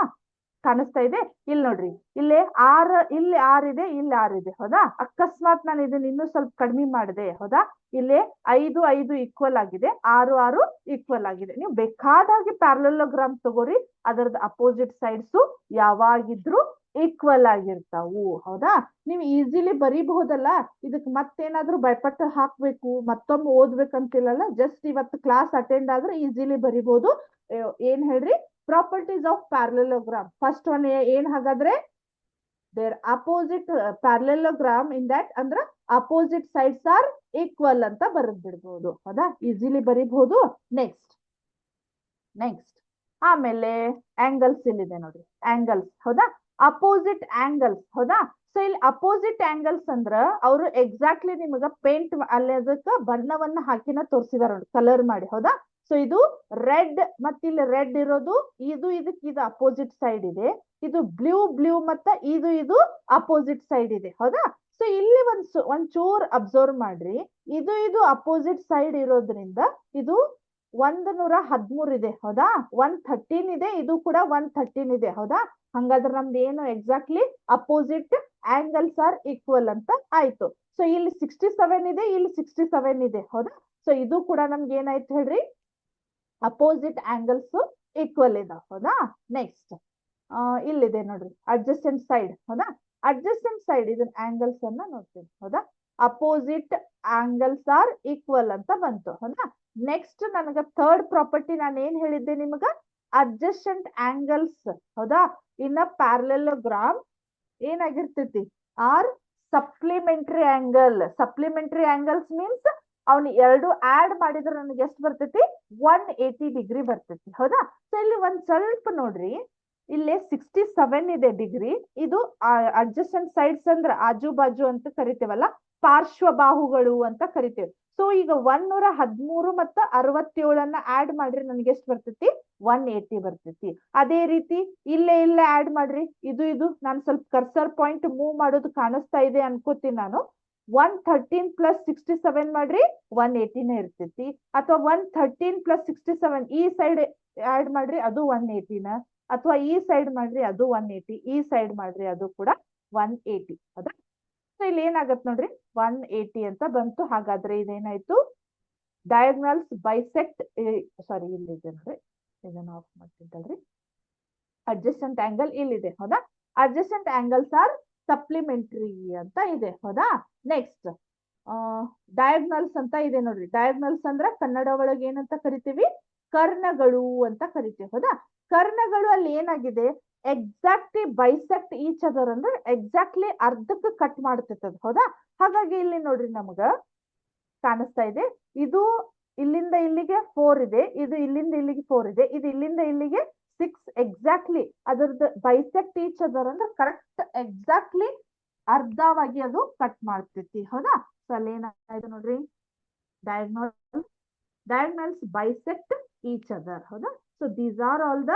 ಕಾಣಿಸ್ತಾ ಇದೆ? ಇಲ್ಲಿ ನೋಡ್ರಿ, ಇಲ್ಲಿ 6 ಇಲ್ಲಿ 6 ಇದೆ, ಇಲ್ಲಿ 6 ಇದೆ. ಹೌದಾ? ಅಕಸ್ಮಾತ್ ನಾನು ಇದನ್ನ ಇನ್ನೂ ಸ್ವಲ್ಪ ಕಡಿಮೆ ಮಾಡಿದೆ. ಹೌದಾ? ಇಲ್ಲಿ 5 5 ಈಕ್ವಲ್ ಆಗಿದೆ, 6 6 ಈಕ್ವಲ್ ಆಗಿದೆ. ನೀವು ಬೇಕಾದಾಗೆ ಪ್ಯಾರಲೋಗ್ರಾಮ್ ತಗೋರಿ, ಅದರದ ಅಪೋಸಿಟ್ ಸೈಡ್ಸ್ ಯಾವಾಗಿದ್ರು ಈಕ್ವಲ್ ಆಗಿರ್ತಾವು. ಹೌದಾ? ನೀವು ಈಸಿಲಿ ಬರೀಬಹುದಲ್ಲ. ಇದಕ್ ಮತ್ತೇನಾದ್ರೂ ಭಯಪಟ್ಟು ಹಾಕ್ಬೇಕು, ಮತ್ತೊಮ್ಮೆ ಓದ್ಬೇಕಂತಿಲ್ಲಲ್ಲ. ಜಸ್ಟ್ ಇವತ್ತು ಕ್ಲಾಸ್ ಅಟೆಂಡ್ ಆದ್ರೆ ಈಸಿಲಿ ಬರಿಬಹುದು. ಏನ್ ಹೇಳ್ರಿ? Properties of parallelogram. First one ಏನ್ ಹಾಗಾದ್ರೆ, there opposite parallelogram in that ಅಂದ್ರೆ ಅಪೋಸಿಟ್ ಸೈಡ್ಸ್ ಆರ್ ಈಕ್ವಲ್ ಅಂತ ಬರೆದ್ ಬಿಡ್ಬೋದು. ಹೌದಾ? ಈಸಿಲಿ ಬರಿಬಹುದು. ನೆಕ್ಸ್ಟ್ ಆಮೇಲೆ ಆಂಗಲ್ಸ್ ಇಲ್ಲಿದೆ ನೋಡ್ರಿ, ಆಂಗಲ್ಸ್. ಹೌದಾ? Opposite angles. ಹೌದಾ? ಸೊ ಇಲ್ಲಿ ಅಪೋಸಿಟ್ ಆಂಗಲ್ಸ್ ಅಂದ್ರ ಅವರು ಎಕ್ಸಾಕ್ಟ್ಲಿ ನಿಮಗ ಪೇಂಟ್ ಅಲ್ಲಿ ಅದಕ್ಕೆ ಬಣ್ಣವನ್ನ ಹಾಕಿನ ತೋರಿಸಿದಾರ ನೋಡಿ, ಕಲರ್ ಮಾಡಿ. ಹೌದಾ? ಸೊ ಇದು ರೆಡ್, ಮತ್ತೆ ಇಲ್ಲಿ ರೆಡ್ ಇರೋದು ಇದಕ್ಕೆ ಇದು ಅಪೋಸಿಟ್ ಸೈಡ್ ಇದೆ. ಇದು ಬ್ಲೂ ಮತ್ತೆ ಇದು ಅಪೋಸಿಟ್ ಸೈಡ್ ಇದೆ. ಹೌದಾ? ಸೊ ಇಲ್ಲಿ ಒಂಚೂರ್ ಅಬ್ಸರ್ವ್ ಮಾಡ್ರಿ, ಇದು ಅಪೋಸಿಟ್ ಸೈಡ್ ಇರೋದ್ರಿಂದ ಇದು 113 ಇದೆ. ಹೌದಾ? 113 ಇದೆ, ಇದು ಕೂಡ 113 ಇದೆ. ಹೌದಾ? ಹಂಗಾದ್ರೆ ನಮ್ದು ಏನು exactly opposite angles are equal ಅಂತ ಆಯ್ತು. ಸೊ ಇಲ್ಲಿ 67 ಇದೆ, ಇಲ್ಲಿ 67 ಇದೆ. ಹೌದಾ? ಸೊ ಇದು ಕೂಡ ನಮ್ಗೆ ಏನಾಯ್ತು ಹೇಳ್ರಿ, ಅಪೋಸಿಟ್ ಆಂಗಲ್ಸ್ ಈಕ್ವಲ್ ಇದಾವೆ. ಹೌದಾ? ನೆಕ್ಸ್ಟ್ ಇಲ್ಲಿದೆ ನೋಡ್ರಿ, ಅಡ್ಜಸ್ಟೆಂಟ್ ಸೈಡ್. ಹೌದಾ? ಅಡ್ಜಸ್ಟೆಂಟ್ ಸೈಡ್ ಇದನ್ನ ಆಂಗಲ್ಸ್ ಅನ್ನ ನೋಡ್ತೀವಿ. ಹೌದಾ? ಅಪೋಸಿಟ್ ಆಂಗಲ್ಸ್ ಆರ್ ಈಕ್ವಲ್ ಅಂತ ಬಂತು. ಹೌದಾ? ನೆಕ್ಸ್ಟ್ ನನಗ ಥರ್ಡ್ ಪ್ರಾಪರ್ಟಿ ನಾನು ಏನ್ ಹೇಳಿದ್ದೆ ನಿಮಗ, ಅಡ್ಜಸ್ಟೆಂಟ್ ಆಂಗಲ್ಸ್. ಹೌದಾ? ಇನ್ ಅ ಪ್ಯಾರಲೋಗ್ರಾಮ್ ಏನಾಗಿರ್ತೈತಿ, are supplementary angle. Supplementary angles means ಅವ್ನು ಎರಡು ಆಡ್ ಮಾಡಿದ್ರೆ ನನಗೆ ಎಷ್ಟು ಬರ್ತೈತಿ, 180 ಡಿಗ್ರಿ ಬರ್ತೈತಿ. ಹೌದಾ? ಸೊ ಇಲ್ಲಿ ಒಂದ್ ಸ್ವಲ್ಪ ನೋಡ್ರಿ, ಇಲ್ಲಿ 67 ಇದೆ ಡಿಗ್ರಿ. ಇದು ಅಡ್ಜಸ್ಟೆಂಟ್ ಸೈಡ್ಸ್ ಅಂದ್ರೆ ಆಜು ಬಾಜು ಅಂತ ಕರಿತೇವಲ್ಲ, ಪಾರ್ಶ್ವ ಬಾಹುಗಳು ಅಂತ ಕರಿತೇವೆ. ಸೊ ಈಗ 113 ಮತ್ತು 67 ಆಡ್ ಮಾಡ್ರಿ, ನನಗೆ ಎಷ್ಟು ಬರ್ತೈತಿ, 180 ಬರ್ತೈತಿ. ಅದೇ ರೀತಿ ಇಲ್ಲೇ ಆಡ್ ಮಾಡ್ರಿ, ಇದು ನಾನು ಸ್ವಲ್ಪ ಕರ್ಸರ್ ಪಾಯಿಂಟ್ ಮೂವ್ ಮಾಡೋದು ಕಾಣಿಸ್ತಾ ಇದೆ ಅನ್ಕೋತೀನಿ ನಾನು. 113 ಪ್ಲಸ್ 67 ಮಾಡ್ರಿ, 180ನೇ ಇರ್ತೈತಿ. ಅಥವಾ 113 ಪ್ಲಸ್ 67 ಈ ಸೈಡ್ ಆಡ್ ಮಾಡ್ರಿ, ಅದು 180ನ. ಅಥವಾ ಈ ಸೈಡ್ ಮಾಡ್ರಿ, ಅದು 180. ಈ ಸೈಡ್ ಮಾಡ್ರಿ, ಅದು ಕೂಡ 180. ಹೌದಾ? ಸೊ ಇಲ್ಲಿ ಏನಾಗತ್ ನೋಡ್ರಿ, 180 ಅಂತ ಬಂತು. ಹಾಗಾದ್ರೆ ಇದೇನಾಯ್ತು, ಡಯಾಗ್ನಲ್ಸ್ ಬೈಸೆಕ್ಟ್. ಸಾರಿ, ಇಲ್ಲಿದೆ ನೋಡ್ರಿ, ಇದನ್ನ ಆಫ್ ಮಾಡ್ತಿದ್ದಲ್ರಿ. ಅಡ್ಜಸ್ಟೆಂಟ್ ಆಂಗಲ್ ಇಲ್ಲಿದೆ. ಹೌದಾ? ಅಡ್ಜಸ್ಟೆಂಟ್ ಆಂಗಲ್ಸ್ ಆರ್ ಸಪ್ಲಿಮೆಂಟರಿ ಅಂತ ಇದೆ. ಹೌದಾ? ನೆಕ್ಸ್ಟ್ ಡಯಾಗ್ನಲ್ಸ್ ಅಂತ ಇದೆ ನೋಡ್ರಿ. ಡಯಾಗ್ನಲ್ಸ್ ಅಂದ್ರ ಕನ್ನಡ ಒಳಗೆ ಏನಂತ ಕರಿತೀವಿ, ಕರ್ಣಗಳು ಅಂತ ಕರಿತೀವಿ. ಹೌದಾ? ಕರ್ಣಗಳು ಅಲ್ಲಿ ಏನಾಗಿದೆ, ಎಕ್ಸಾಕ್ಟ್ಲಿ ಬೈಸೆಕ್ಟ್ ಈಚ್ ಅದರ್ ಅಂದ್ರೆ ಎಕ್ಸಾಕ್ಟ್ಲಿ ಅರ್ಧಕ್ಕೆ ಕಟ್ ಮಾಡ್ತಿರ್ತದ. ಹೌದಾ? ಹಾಗಾಗಿ ಇಲ್ಲಿ ನೋಡ್ರಿ ನಮಗ ಕಾಣಿಸ್ತಾ ಇದೆ, ಇದು ಇಲ್ಲಿಂದ ಇಲ್ಲಿಗೆ 4 ಇದೆ, ಇದು ಇಲ್ಲಿಂದ ಇಲ್ಲಿಗೆ 4 ಇದೆ, ಇದು ಇಲ್ಲಿಂದ ಇಲ್ಲಿಗೆ 6. ಎಕ್ಸಾಕ್ಟ್ಲಿ ಅದರದ್ದು ಬೈಸೆಕ್ಟ್ ಈಚ್ ಅದರ್ ಅಂದ್ರೆ ಕರೆಕ್ಟ್ ಎಕ್ಸಾಕ್ಟ್ಲಿ ಅರ್ಧವಾಗಿ ಅದು ಕಟ್ ಮಾಡ್ತೈತಿ. ಹೌದಾ? ಸೊ ಅಲ್ಲಿ ಏನಾಯ್ತು ನೋಡ್ರಿ, ಡಯಾಗ್ನಲ್ಸ್ ಬೈಸೆಕ್ಟ್ ಈಚ್ ಅದರ್. ಹೌದಾ? So these are all the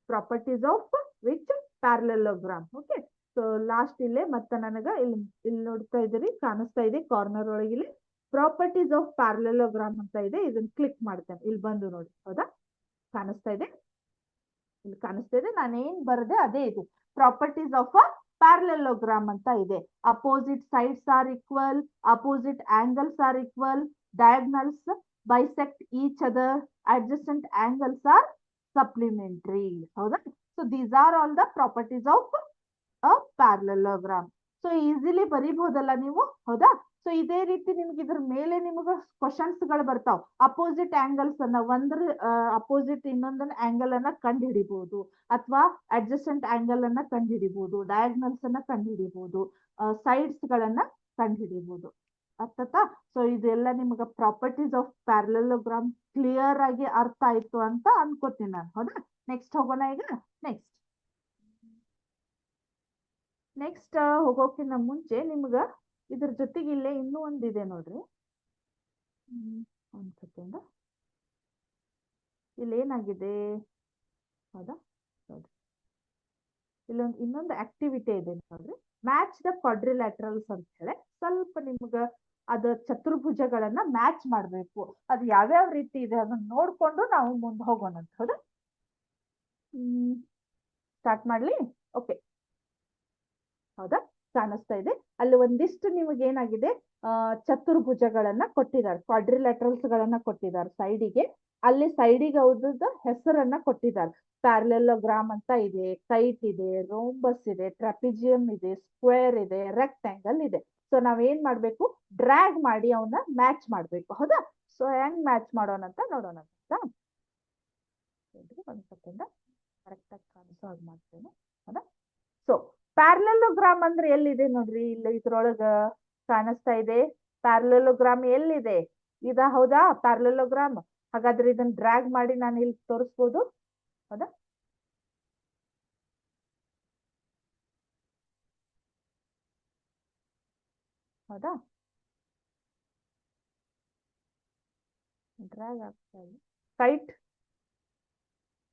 properties of which parallelogram. Okay? So last ಇಲ್ಲೇ ಮತ್ತೆ ನನಗ ಇಲ್ಲಿ ನೋಡ್ತಾ ಇದ್ದೀರಿ, ಕಾಣಿಸ್ತಾ ಇದೆ ಕಾರ್ನರ್ ಒಳಗಿಲ್ಲಿ ಪ್ರಾಪರ್ಟೀಸ್ ಆಫ್ ಪ್ಯಾರಲೋಗ್ರಾಮ್ ಅಂತ ಇದೆ. ಇದನ್ನ ಕ್ಲಿಕ್ ಮಾಡ್ತೇನೆ, ಇಲ್ಲಿ ಬಂದು ನೋಡಿ. ಹೌದಾ? ಕಾಣಿಸ್ತಾ ಇದೆ, ಇಲ್ಲಿ ಕಾಣಿಸ್ತಾ ಇದೆ. ನಾನೇನ್ ಬರದೆ ಅದೇ ಇದೆ. ಪ್ರಾಪರ್ಟೀಸ್ ಆಫ್ ಅ ಪ್ಯಾರಲೆಲೋಗ್ರಾಮ್ ಅಂತ ಇದೆ. Opposite sides are equal, opposite angles are equal, diagonals bisect each other, adjacent angles are supplementary. ಹೌದಾ? So these are all the properties of a parallelogram. So easily ಬರೀಬಹುದಲ್ಲ ನೀವು, ಹೌದಾ? So ಇದೇ ರೀತಿ ನಿಮ್ಗೆ ಇದ್ರ ಮೇಲೆ ನಿಮ್ಗೆ ಕ್ವಶನ್ಸ್ ಗಳು ಬರ್ತಾವ್. ಅಪೋಸಿಟ್ ಆಂಗಲ್ಸ್ ಅನ್ನ ಒಂದ್ರ ಅಪೋಸಿಟ್ ಇನ್ನೊಂದನ್ನ ಆಂಗಲ್ ಅನ್ನ ಕಂಡು ಹಿಡಿಬಹುದು, ಅಥವಾ ಅಡ್ಜಸೆಂಟ್ ಆಂಗಲ್ ಅನ್ನ ಕಂಡು ಹಿಡಿಬಹುದು, ಡಯಾಗ್ನಲ್ಸ್ ಅನ್ನ ಕಂಡು ಹಿಡಿಬಹುದು, ಸೈಡ್ಸ್ ಗಳನ್ನ ಕಂಡು ಹಿಡಿಬಹುದು. ಅರ್ಥತಾ? ಸೊ ಇದೆಲ್ಲ ನಿಮ್ಗೆ ಪ್ರಾಪರ್ಟೀಸ್ ಆಫ್ ಪ್ಯಾರಲೆಲೋಗ್ರಾಮ್ ಕ್ಲಿಯರ್ ಆಗಿ ಅರ್ಥ ಆಯ್ತು ಅಂತ ಅನ್ಕೋತೀನಿ ನಾನು, ಹೌದಾ? ನೆಕ್ಸ್ಟ್ ಹೋಗೋಣ ಈಗ. ನೆಕ್ಸ್ಟ್ ಹೋಗೋಕ್ಕಿಂತ ಮುಂಚೆ ನಿಮ್ಗ ಇದ್ರ ಜೊತೆಗೆ ಇಲ್ಲೇ ಇನ್ನೂ ಒಂದಿದೆ ನೋಡ್ರಿ. ಒಂದ್ ಸೆಕೆಂಡ್, ಇಲ್ಲಿ ಏನಾಗಿದೆ, ಹೌದಾ? ಹೌದು, ಇಲ್ಲೊಂದು ಇನ್ನೊಂದು ಆಕ್ಟಿವಿಟಿ ಇದೆ ನೋಡ್ರಿ, ಮ್ಯಾಚ್ ದ ಕ್ವಾಡ್ರಿಲ್ಯಾಟ್ರಲ್ಸ್ ಅಂತ ಹೇಳಿ. ಸ್ವಲ್ಪ ನಿಮ್ಗ ಅದ ಚತುರ್ಭುಜಗಳನ್ನ ಮ್ಯಾಚ್ ಮಾಡ್ಬೇಕು. ಅದು ಯಾವ್ಯಾವ ರೀತಿ ಇದೆ ಅದನ್ನ ನೋಡ್ಕೊಂಡು ನಾವು ಮುಂದೆ ಹೋಗೋಣ ಅಂತ, ಹೌದಾ? ಸ್ಟಾರ್ಟ್ ಮಾಡ್ಲಿ? ಓಕೆ, ಹೌದಾ? ಕಾಣಿಸ್ತಾ ಇದೆ ಅಲ್ಲಿ ಒಂದಿಷ್ಟು ನಿಮಗೆ ಏನಾಗಿದೆ, ಚತುರ್ಭುಜಗಳನ್ನ ಕೊಟ್ಟಿದ್ದಾರೆ, ಕ್ವಾಡ್ರಿಲ್ಯಾಟ್ರಲ್ಸ್ ಗಳನ್ನ ಕೊಟ್ಟಿದ್ದಾರೆ ಸೈಡಿಗೆ. ಅಲ್ಲಿ ಸೈಡಿಗೆ ಅವ್ರದ್ದು ಹೆಸರನ್ನ ಕೊಟ್ಟಿದ್ದಾರೆ. ಪ್ಯಾರಲೆಲೋಗ್ರಾಮ್ ಅಂತ ಇದೆ, ಕೈಟ್ ಇದೆ, ರೋಂಬಸ್ ಇದೆ, ಟ್ರಾಪಿಜಿಯಂ ಇದೆ, ಸ್ಕ್ವೇರ್ ಇದೆ, ರೆಕ್ಟ್ಯಾಂಗಲ್ ಇದೆ. ಸೊ ನಾವೇನ್ ಮಾಡ್ಬೇಕು, ಡ್ರ್ಯಾಗ್ ಮಾಡಿ ಅವನ್ನ ಮ್ಯಾಚ್ ಮಾಡ್ಬೇಕು, ಹೌದಾ? ಸೊ ಹೆಂಗ್ ಮ್ಯಾಚ್ ಮಾಡೋಣ ಅಂತ ನೋಡೋಣ ಅಂತ. ಒಂದ್ ಸೆಕೆಂಡ್, ಕರೆಕ್ಟ್ ಆಗಿ ಕಾಣಿಸೋ ಹಾಗೆ ಮಾಡ್ತೇನೆ, ಹೌದಾ? ಸೊ ಪ್ಯಾರಲೆಲೋಗ್ರಾಮ್ ಅಂದ್ರೆ ಎಲ್ಲಿದೆ ನೋಡ್ರಿ, ಇಲ್ಲಿ ಇದ್ರೊಳಗ ಕಾಣಿಸ್ತಾ ಇದೆ. ಪ್ಯಾರಲೆಲೋಗ್ರಾಮ್ ಎಲ್ಲಿದೆ? ಇದ, ಹೌದಾ? ಪ್ಯಾರಲೆಲೋಗ್ರಾಮ್. ಹಾಗಾದ್ರೆ ಇದನ್ನ ಡ್ರ್ಯಾಗ್ ಮಾಡಿ ನಾನು ಇಲ್ಲಿ ತೋರಿಸ್ಬೋದು, ಹೌದಾ? ಹೌದಾ? ಡ್ರ್ಯಾಗ್ ಆಗ್ತಾ ಇದೆ. ಕೈಟ್,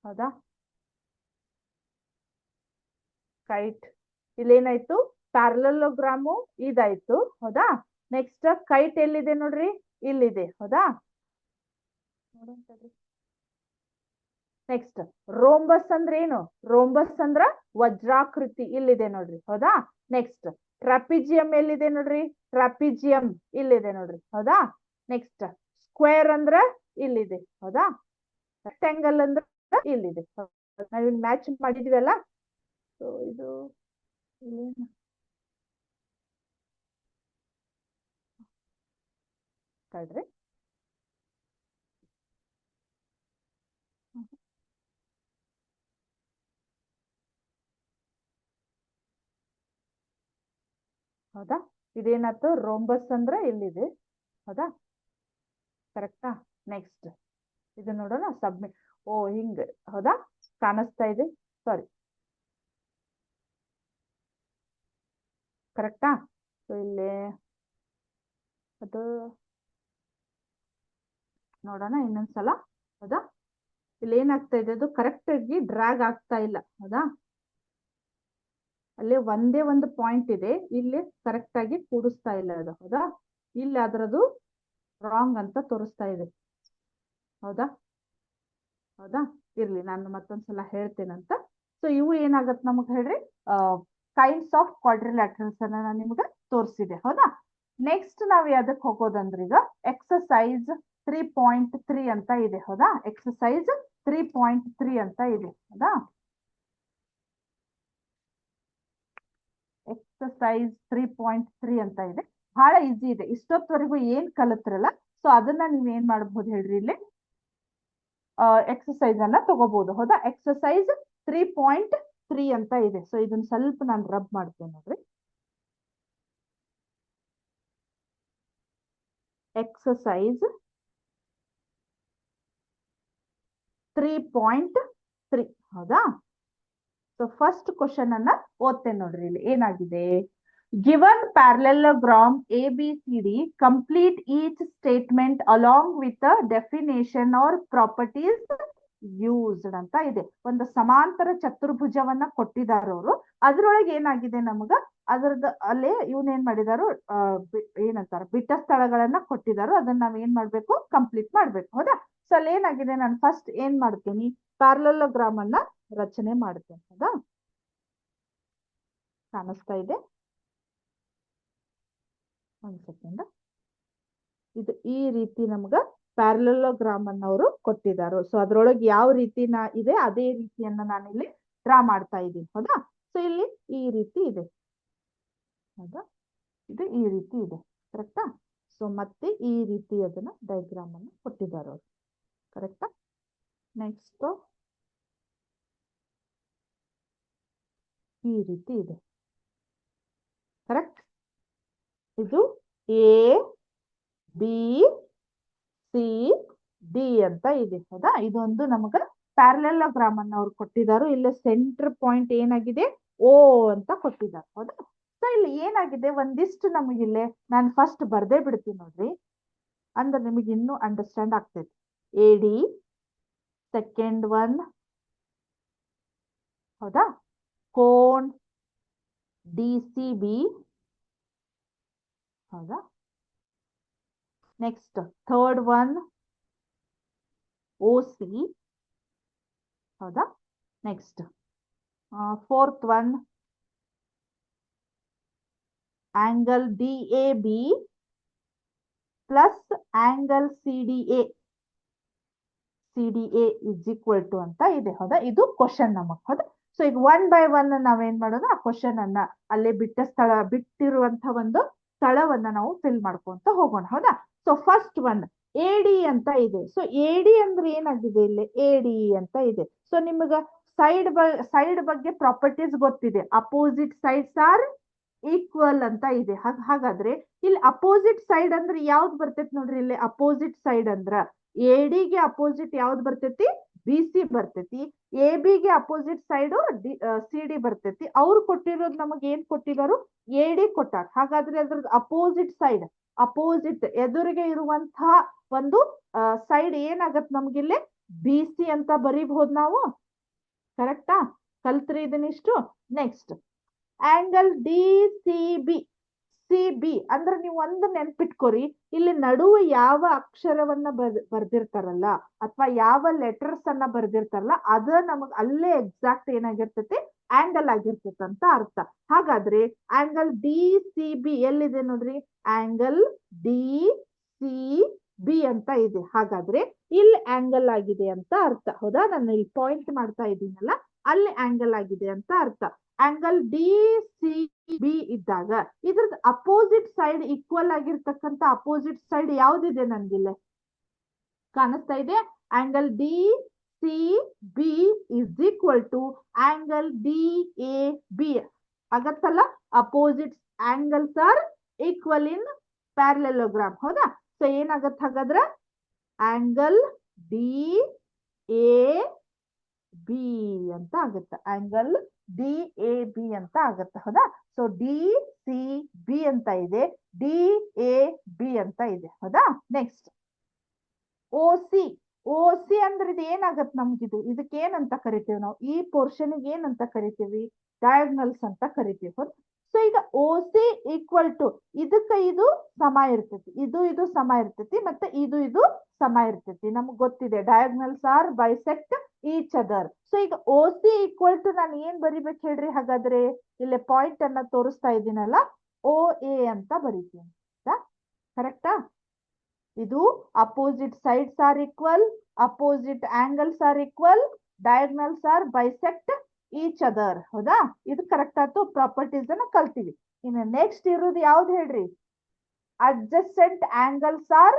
ಹೌದಾ? ಕೈಟ್ ಇಲ್ಲೇನಾಯ್ತು, ಪ್ಯಾರಲೆಲೋಗ್ರಾಮು ಇದಾಯ್ತು, ಹೌದಾ? ನೆಕ್ಸ್ಟ್ ಕೈಟ್ ಎಲ್ಲಿದೆ ನೋಡ್ರಿ, ಇಲ್ಲಿದೆ, ಹೌದಾ? ನೆಕ್ಸ್ಟ್ ರೋಂಬಸ್ ಅಂದ್ರೆ ಏನು? ರೋಂಬಸ್ ಅಂದ್ರ ವಜ್ರಾಕೃತಿ, ಇಲ್ಲಿದೆ ನೋಡ್ರಿ, ಹೌದಾ? ನೆಕ್ಸ್ಟ್ ಟ್ರಾಪಿಜಿಯಂ ಎಲ್ಲಿದೆ ನೋಡ್ರಿ, ಟ್ರಾಪಿಜಿಯಂ ಇಲ್ಲಿದೆ ನೋಡ್ರಿ, ಹೌದಾ? ನೆಕ್ಸ್ಟ್ ಸ್ಕ್ವೇರ್ ಅಂದ್ರ ಇಲ್ಲಿದೆ, ಹೌದಾ? ರೆಕ್ಟ್ಯಾಂಗಲ್ ಅಂದ್ರ ಇಲ್ಲಿದೆ. ನಾವಿಲ್ಲಿ ಮ್ಯಾಚ್ ಮಾಡಿದ್ವಲ್ಲ, ಸೊ ಇದು ಕಳ್ರಿ, ಹೌದಾ? ಇದೇನಾಯ್ತು, ರೋಂಬಸ್ ಅಂದ್ರೆ ಇಲ್ಲಿದೆ, ಹೌದಾ? ಕರೆಕ್ಟಾ? ನೆಕ್ಸ್ಟ್ ಇದು ನೋಡೋಣ, ಸಬ್ಮಿಟ್. ಓ ಹಿಂಗ, ಹೌದಾ? ಕಾಣಿಸ್ತಾ ಇದೆ, ಸಾರಿ, ಕರೆಕ್ಟಾ? ಸೊ ಇಲ್ಲಿ ಅದು ನೋಡೋಣ ಇನ್ನೊಂದ್ಸಲ, ಹೌದಾ? ಇಲ್ಲಿ ಏನಾಗ್ತಾ ಇದೆ, ಅದು ಕರೆಕ್ಟ್ ಆಗಿ ಡ್ರ್ಯಾಗ್ ಆಗ್ತಾ ಇಲ್ಲ, ಹೌದಾ? ಅಲ್ಲಿ ಒಂದೇ ಒಂದು ಪಾಯಿಂಟ್ ಇದೆ, ಇಲ್ಲಿ ಕರೆಕ್ಟ್ ಆಗಿ ಕೂಡಿಸ್ತಾ ಇಲ್ಲ ಅದು, ಹೌದಾ? ಇಲ್ಲಿ ಅದ್ರದ್ದು ರಾಂಗ್ ಅಂತ ತೋರಿಸ್ತಾ ಇದೆ, ಹೌದಾ? ಹೌದಾ? ಇರ್ಲಿ, ನಾನು ಮತ್ತೊಂದ್ಸಲ ಹೇಳ್ತೇನಂತ. ಸೊ ಇವು ಏನಾಗತ್ ನಮಗ್ ಹೇಳ್ರಿ, ಕೈಂಡ್ಸ್ ಆಫ್ ಕ್ವಾಡ್ರಿಲ್ಯಾಟ್ರಲ್ಸ್ ಅನ್ನ ನಾನು ನಿಮ್ಗೆ ತೋರಿಸಿದೆ, ಹೌದಾ? ನೆಕ್ಸ್ಟ್ ನಾವ್ ಯಾವ್ದಕ್ ಹೋಗೋದಂದ್ರೆ ಈಗ ಎಕ್ಸಸೈಸ್ 3.3 ಅಂತ ಇದೆ, ಹೌದಾ? ಎಕ್ಸಸೈಸ್ 3.3 ಅಂತ ಇದೆ, ಹೌದಾ? ಎಕ್ಸಸೈಸ್ 3.3 ಅಂತ ಇದೆ, ಬಹಳ ಈಸಿ ಇದೆ. ಇಷ್ಟೊತ್ತವರೆಗೂ ಏನ್ ಕಲಿತ್ರಲ್ಲ, ಸೊ ಅದನ್ನ ನೀವ್ ಏನ್ ಮಾಡ್ಬೋದು ಹೇಳ್ರಿ, ಇಲ್ಲಿ ಎಕ್ಸಸೈಸ್ ಅನ್ನ ತಗೋಬಹುದು, ಹೌದಾ? ಎಕ್ಸಸೈಸ್ 3.3 ಅಂತ ಇದೆ. ಸೊ ಇದನ್ನ ಸ್ವಲ್ಪ ನಾನು ರಬ್ ಮಾಡ್ತೇನೆ ನೋಡ್ರಿ. ಎಕ್ಸಸೈಸ್ 3.3, ಹೌದಾ? ಸೊ ಫಸ್ಟ್ ಕ್ವಶನ್ ಅನ್ನ ಓದ್ತೇನೆ ನೋಡ್ರಿ. ಇಲ್ಲಿ ಏನಾಗಿದೆ, given parallelogram ABCD, complete each statement along with definition or properties used ಅಂತ ಇದೆ. ಒಂದು ಸಮಾಂತರ ಚತುರ್ಭುಜವನ್ನ ಕೊಟ್ಟಿದ್ದಾರೆ ಅವರು. ಅದ್ರೊಳಗೆ ಏನಾಗಿದೆ ನಮಗ, ಅದ್ರದ್ದು ಅಲ್ಲೇ ಏನ್ ಮಾಡಿದಾರು, ಏನಂತಾರ, ಬಿಟ್ಟ ಸ್ಥಳಗಳನ್ನ ಕೊಟ್ಟಿದಾರು. ಅದನ್ನ ನಾವ್ ಏನ್ ಮಾಡ್ಬೇಕು, ಕಂಪ್ಲೀಟ್ ಮಾಡ್ಬೇಕು, ಹೌದಾ? ಸೊ ಅಲ್ಲಿ ಏನಾಗಿದೆ, ನಾನು ಫಸ್ಟ್ ಏನ್ ಮಾಡ್ತೀನಿ, ಪ್ಯಾರಲೆಲೋಗ್ರಾಮ್ ಅನ್ನ ರಚನೆ ಮಾಡ್ತೇನೆ, ಹೌದಾ? ಕಾಣಿಸ್ತಾ ಇದೆ? ಒಂದ್ ಸೆಕೆಂಡ್. ಇದು ಈ ರೀತಿ ನಮ್ಗ ಪ್ಯಾರಲೋಗ್ರಾಮ್ ಅನ್ನ ಅವರು ಕೊಟ್ಟಿದ್ದಾರೆ. ಸೊ ಅದ್ರೊಳಗೆ ಯಾವ ರೀತಿ ಇದೆ ಅದೇ ರೀತಿಯನ್ನ ನಾನಿಲ್ಲಿ ಡ್ರಾ ಮಾಡ್ತಾ ಇದ್ದೀನಿ. ಹೌದಾ? ಸೊ ಇಲ್ಲಿ ಈ ರೀತಿ ಇದೆ. ಹೌದಾ? ಇದು ಈ ರೀತಿ ಇದೆ. ಕರೆಕ್ಟಾ? ಸೊ ಮತ್ತೆ ಈ ರೀತಿ ಅದನ್ನ ಡಯಾಗ್ರಾಮ್ ಅನ್ನು ಕೊಟ್ಟಿದ್ದಾರೆ ಅವರು. ಕರೆಕ್ಟಾ? ನೆಕ್ಸ್ಟ್ ಈ ರೀತಿ ಇದೆ. ಕರೆಕ್ಟ್? ಇದು ಎ ಬಿ ಸಿ ಡಿ ಅಂತ ಇದೆ. ಹೌದಾ? ಇದೊಂದು ನಮಗ ಪ್ಯಾರಲೋಗ್ರಾಮ್ ಅನ್ನ ಅವ್ರು ಕೊಟ್ಟಿದ್ದಾರೆ. ಇಲ್ಲಿ ಸೆಂಟರ್ ಪಾಯಿಂಟ್ ಏನಾಗಿದೆ? ಓ ಅಂತ ಕೊಟ್ಟಿದ್ದಾರೆ. ಹೌದಾ? ಸೊ ಇಲ್ಲಿ ಏನಾಗಿದೆ, ಒಂದಿಷ್ಟು ನಮಗಿಲ್ಲೇ ನಾನು ಫಸ್ಟ್ ಬರ್ದೇ ಬಿಡ್ತೀನಿ ನೋಡ್ರಿ, ಅಂದ್ರೆ ನಿಮಗೆ ಇನ್ನೂ ಅಂಡರ್ಸ್ಟ್ಯಾಂಡ್ ಆಗ್ತೈತಿ. ಎ ಡಿ, ಸೆಕೆಂಡ್ ಒನ್, ಹೌದಾ, ಕೋನ್ ಡಿ ಸಿ ಬಿ, ಹೌದಾ, next third one O C, ಹೌದಾ, next fourth one angle D A B plus angle C D A is equal to ಅಂತ ಇದೆ. ಹೌದಾ? ಇದು ಕ್ವಶನ್ ನಮಗ್. ಹೌದಾ? ಸೊ ಈಗ ಒನ್ ಬೈ ಒನ್ ನಾವೇನ್ ಮಾಡೋದು, ಆ ಕ್ವಶನ್ ಅನ್ನ ಅಲ್ಲೇ ಬಿಟ್ಟಿರುವಂತ ಒಂದು ಸ್ಥಳವನ್ನ ನಾವು ಫಿಲ್ ಮಾಡ್ಕೊಂತ ಹೋಗೋಣ. ಹೌದಾ? So first one A D ಅಂತ ಇದೆ. ಸೊ ಎ ಡಿ ಅಂದ್ರೆ ಏನಾಗಿದೆ, ಇಲ್ಲಿ ಎ ಡಿ ಅಂತ ಇದೆ. ಸೊ ನಿಮಗ ಸೈಡ್ ಬಗ್ಗೆ ಪ್ರಾಪರ್ಟೀಸ್ ಗೊತ್ತಿದೆ. ಅಪೋಸಿಟ್ ಸೈಡ್ಸ್ ಆರ್ ಈಕ್ವಲ್ ಅಂತ ಇದೆ. ಹಾಗಾದ್ರೆ ಇಲ್ಲಿ ಅಪೋಸಿಟ್ ಸೈಡ್ ಅಂದ್ರೆ ಯಾವ್ದು ಬರ್ತೈತಿ ನೋಡ್ರಿ. ಇಲ್ಲಿ ಅಪೋಸಿಟ್ ಸೈಡ್ ಅಂದ್ರ ಎ ಡಿಗೆ ಅಪೋಸಿಟ್ ಯಾವ್ದು ಬರ್ತೈತಿ? ಬಿ ಸಿ ಬರ್ತೈತಿ. ಎ ಬಿ ಗೆ ಅಪೋಸಿಟ್ ಸೈಡ್ ಸಿ ಡಿ ಬರ್ತೈತಿ. ಅವ್ರು ಕೊಟ್ಟಿರೋದು ನಮಗೆ ಏನ್ ಕೊಟ್ಟಿದಾರು? ಎ ಡಿ ಕೊಟ್ಟಾರ. ಹಾಗಾದ್ರೆ ಅದ್ರದ್ದು ಅಪೋಸಿಟ್ ಸೈಡ್, ಅಪೋಸಿಟ್ ಎದುರಿಗೆ ಇರುವಂತಹ ಒಂದು ಸೈಡ್ ಏನಾಗತ್ ನಮ್ಗಿಲ್ಲಿ? ಬಿ ಸಿ ಅಂತ ಬರೀಬಹುದು ನಾವು. ಕರೆಕ್ಟಾ? ಕಲ್ತ್ರಿ ಇದನ್ನಿಷ್ಟು. Next angle D C B. C B ಅಂದ್ರೆ ನೀವು ಒಂದು ನೆನ್ಪಿಟ್ಕೋರಿ, ಇಲ್ಲಿ ನಡುವೆ ಯಾವ ಅಕ್ಷರವನ್ನ ಬರ್ದಿರ್ತಾರಲ್ಲ ಅಥವಾ ಯಾವ ಲೆಟರ್ಸ್ ಅನ್ನ ಬರ್ದಿರ್ತಾರಲ್ಲ ಅದ ನಮಗ್ ಅಲ್ಲೇ ಎಕ್ಸಾಕ್ಟ್ ಏನಾಗಿರ್ತೈತಿ? ಆಂಗಲ್ ಆಗಿರ್ತೈತಿ ಅಂತ ಅರ್ಥ. ಹಾಗಾದ್ರೆ ಆಂಗಲ್ ಡಿ ಸಿ ಬಿ ಎಲ್ಲಿದೆ ನೋಡ್ರಿ? ಆಂಗಲ್ ಡಿ ಸಿ ಬಿ ಅಂತ ಇದೆ. ಹಾಗಾದ್ರೆ ಇಲ್ಲಿ ಆಂಗಲ್ ಆಗಿದೆ ಅಂತ ಅರ್ಥ. ಹೌದಾ? ನಾನು ಇಲ್ಲಿ ಪಾಯಿಂಟ್ ಮಾಡ್ತಾ ಇದ್ದೀನಲ್ಲ, ಅಲ್ಲಿ ಆಂಗಲ್ ಆಗಿದೆ ಅಂತ ಅರ್ಥ. ಆಂಗಲ್ ಡಿ ಸಿ ಬಿ ಇದ್ದಾಗ ಇದ್ರದ್ದು ಅಪೋಸಿಟ್ ಸೈಡ್ ಈಕ್ವಲ್ ಆಗಿರ್ತಕ್ಕಂಥ ಅಪೋಸಿಟ್ ಸೈಡ್ ಯಾವ್ದಿದೆ ನನ್ಗಿಲ್ಲ? ಕಾಣಿಸ್ತಾ ಇದೆ? Angle D C B is equal to angle D A B ಆಗತ್ತಲ್ಲ. Opposite angles are equal in parallelogram. ಹೌದಾ? ಸೊ ಏನಾಗತ್ತ ಹಾಗಾದ್ರ? ಆಂಗಲ್ ಡಿ ಎ ಬಿ ಅಂತ ಆಗುತ್ತೆ. ಆಂಗಲ್ ಡಿ ಎ ಬಿ ಅಂತ ಆಗುತ್ತೆ. ಹೌದಾ? ಸೊ ಡಿ ಸಿ ಬಿ ಅಂತ ಇದೆ, ಡಿ ಎ ಬಿ ಅಂತ ಇದೆ. ಹೌದಾ? Next O C. O C ಅಂದ್ರೆ ಇದು ಏನಾಗತ್ತೆ ನಮ್ಗಿದು? ಇದಕ್ಕೆ ಏನಂತ ಕರಿತೀವಿ ನಾವು? ಈ ಪೋರ್ಷನ್ ಏನಂತ ಕರಿತೀವಿ? ಡಯಾಗ್ನಲ್ಸ್ ಅಂತ ಕರಿತೀವಿ. ಹೌದಾ? ಸೊ ಈಗ ಓ ಸಿ ಈಕ್ವಲ್ ಟು ಇದಕ್ಕೆ ಇದು ಸಮ ಇರ್ತೈತಿ, ಇದು ಸಮ ಇರ್ತೈತಿ, ಮತ್ತೆ ಇದು ಸಮ ಇರ್ತೈತಿ. ನಮ್ಗೆ ಗೊತ್ತಿದೆ diagonals are bisect each other. So ಈಗ ಓ ಸಿ ಈಕ್ವಲ್ ಟು ನಾನು ಏನ್ ಬರಿಬೇಕು ಹೇಳ್ರಿ? ಹಾಗಾದ್ರೆ ಇಲ್ಲಿ ಪಾಯಿಂಟ್ ಅನ್ನ ತೋರಿಸ್ತಾ ಇದ್ದೀನಲ್ಲ, ಓ ಎ ಅಂತ ಬರೀತೀನಿ. ಕರೆಕ್ಟಾ? ಇದು opposite sides are equal, opposite angles are equal, diagonals are bisect each other. ಹೌದಾ? ಇದು ಕರೆಕ್ಟ್ ಆಯ್ತು. ಪ್ರಾಪರ್ಟೀಸ್ ಅನ್ನ ಕಲ್ತೀವಿ. ಇನ್ನು ನೆಕ್ಸ್ಟ್ ಇರೋದು ಯಾವ್ದು ಹೇಳ್ರಿ? Adjacent angles are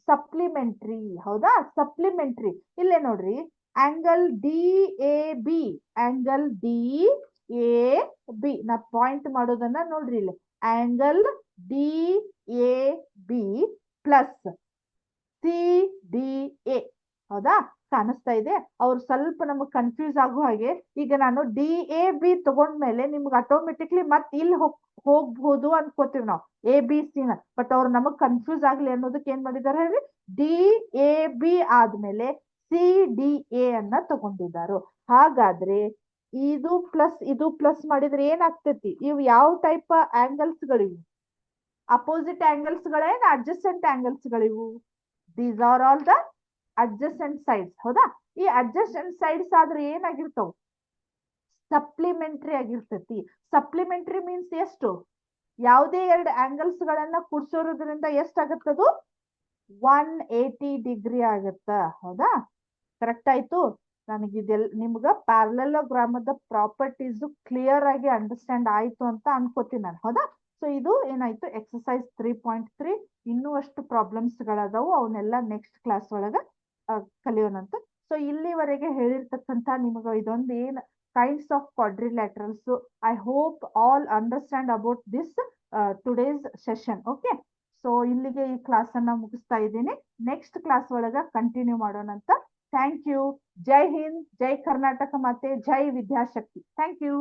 supplementary. ಹೌದಾ? ಸಪ್ಲಿಮೆಂಟ್ರಿ. ಇಲ್ಲೇ ನೋಡ್ರಿ, angle D A B, angle D A B ನಾ ಪಾಯಿಂಟ್ ಮಾಡೋದನ್ನ ನೋಡ್ರಿ. ಇಲ್ಲಿ angle D A B plus C D A. ಹೌದಾ? ಕಾಣಿಸ್ತಾ ಇದೆ? ಅವ್ರು ಸ್ವಲ್ಪ ನಮಗ್ ಕನ್ಫ್ಯೂಸ್ ಆಗೋ ಹಾಗೆ, ಈಗ ನಾನು ಡಿ ಎ ಬಿ ತಗೊಂಡ್ಮೇಲೆ ನಿಮ್ಗೆ ಆಟೋಮೆಟಿಕ್ಲಿ ಮತ್ತೆ ಇಲ್ಲಿ ಹೋಗ್ಬಹುದು ಅನ್ಕೋತೀವಿ ನಾವು ಎ ಬಿ ಸಿ ನ. ಬಟ್ ಅವ್ರು ನಮಗ್ ಕನ್ಫ್ಯೂಸ್ ಆಗ್ಲಿ ಅನ್ನೋದಕ್ಕೆ ಏನ್ ಮಾಡಿದಾರೆ ಹೇಳಿ? ಡಿ ಎ ಬಿ ಆದ್ಮೇಲೆ ಸಿ ಡಿ ಎ ಅನ್ನ ತಗೊಂಡಿದ್ದಾರೆ. ಹಾಗಾದ್ರೆ ಇದು ಪ್ಲಸ್ ಮಾಡಿದ್ರೆ ಏನಾಗ್ತೈತಿ? ಇವು ಯಾವ ಟೈಪ್ ಆಂಗಲ್ಸ್ ಗಳಿವು? ಅಪೋಸಿಟ್ ಆಂಗಲ್ಸ್ ಗಳೇನ ಅಡ್ಜಸೆಂಟ್ ಆಂಗಲ್ಸ್ ಗಳಿವು? These are all the adjacent sides. ಹೌದಾ? ಈ ಅಡ್ಜಸೆಂಟ್ ಸೈಡ್ಸ್ ಆದ್ರೆ ಏನಾಗಿರ್ತಾವ? ಸಪ್ಲಿಮೆಂಟ್ರಿ ಆಗಿರ್ತೈತಿ. ಸಪ್ಲಿಮೆಂಟ್ರಿ ಮೀನ್ಸ್ ಎಷ್ಟು? ಯಾವುದೇ ಎರಡು ಆಂಗಲ್ಸ್ ಗಳನ್ನ ಕೂಡ್ಸೋದ್ರಿಂದ ಎಷ್ಟಾಗತ್ತದು? 180 ಡಿಗ್ರಿ ಆಗತ್ತ. ಹೌದಾ? ಕರೆಕ್ಟ್ ಆಯ್ತು. ನನಗಿದೆಲ್ಲ ನಿಮ್ಗ ಪ್ಯಾರಲೋಗ್ರಾಮದ ಪ್ರಾಪರ್ಟೀಸ್ ಕ್ಲಿಯರ್ ಆಗಿ ಅಂಡರ್ಸ್ಟ್ಯಾಂಡ್ ಆಯ್ತು ಅಂತ ಅನ್ಕೋತೀನಿ ನಾನು. ಹೌದಾ? ಸೊ ಇದು ಏನಾಯ್ತು, ಎಕ್ಸರ್ಸೈಸ್ 3.3. ಇನ್ನೂ ಅಷ್ಟು ಪ್ರಾಬ್ಲಮ್ಸ್ ಗಳದಾವು, ಅವನ್ನೆಲ್ಲ ನೆಕ್ಸ್ಟ್ ಕ್ಲಾಸ್ ಒಳಗ ಕಲಿಯೋಣಂತ. ಸೊ ಇಲ್ಲಿವರೆಗೆ ಹೇಳಿರ್ತಕ್ಕಂಥ ನಿಮ್ಗ ಇದೊಂದು ಏನ್ kinds of quadrilaterals. I hope all understand about this today's session. Okay, so ಇಲ್ಲಿಗೆ ಈ ಕ್ಲಾಸ್ ಅನ್ನ ಮುಗಿಸ್ತಾ ಇದ್ದೀನಿ. ನೆಕ್ಸ್ಟ್ ಕ್ಲಾಸ್ ಒಳಗ ಕಂಟಿನ್ಯೂ ಮಾಡೋಣಂತ. Thank you. ಜೈ ಹಿಂದ್, ಜೈ ಕರ್ನಾಟಕ ಮಾತೆ, ಜೈ ವಿದ್ಯಾಶಕ್ತಿ. Thank you.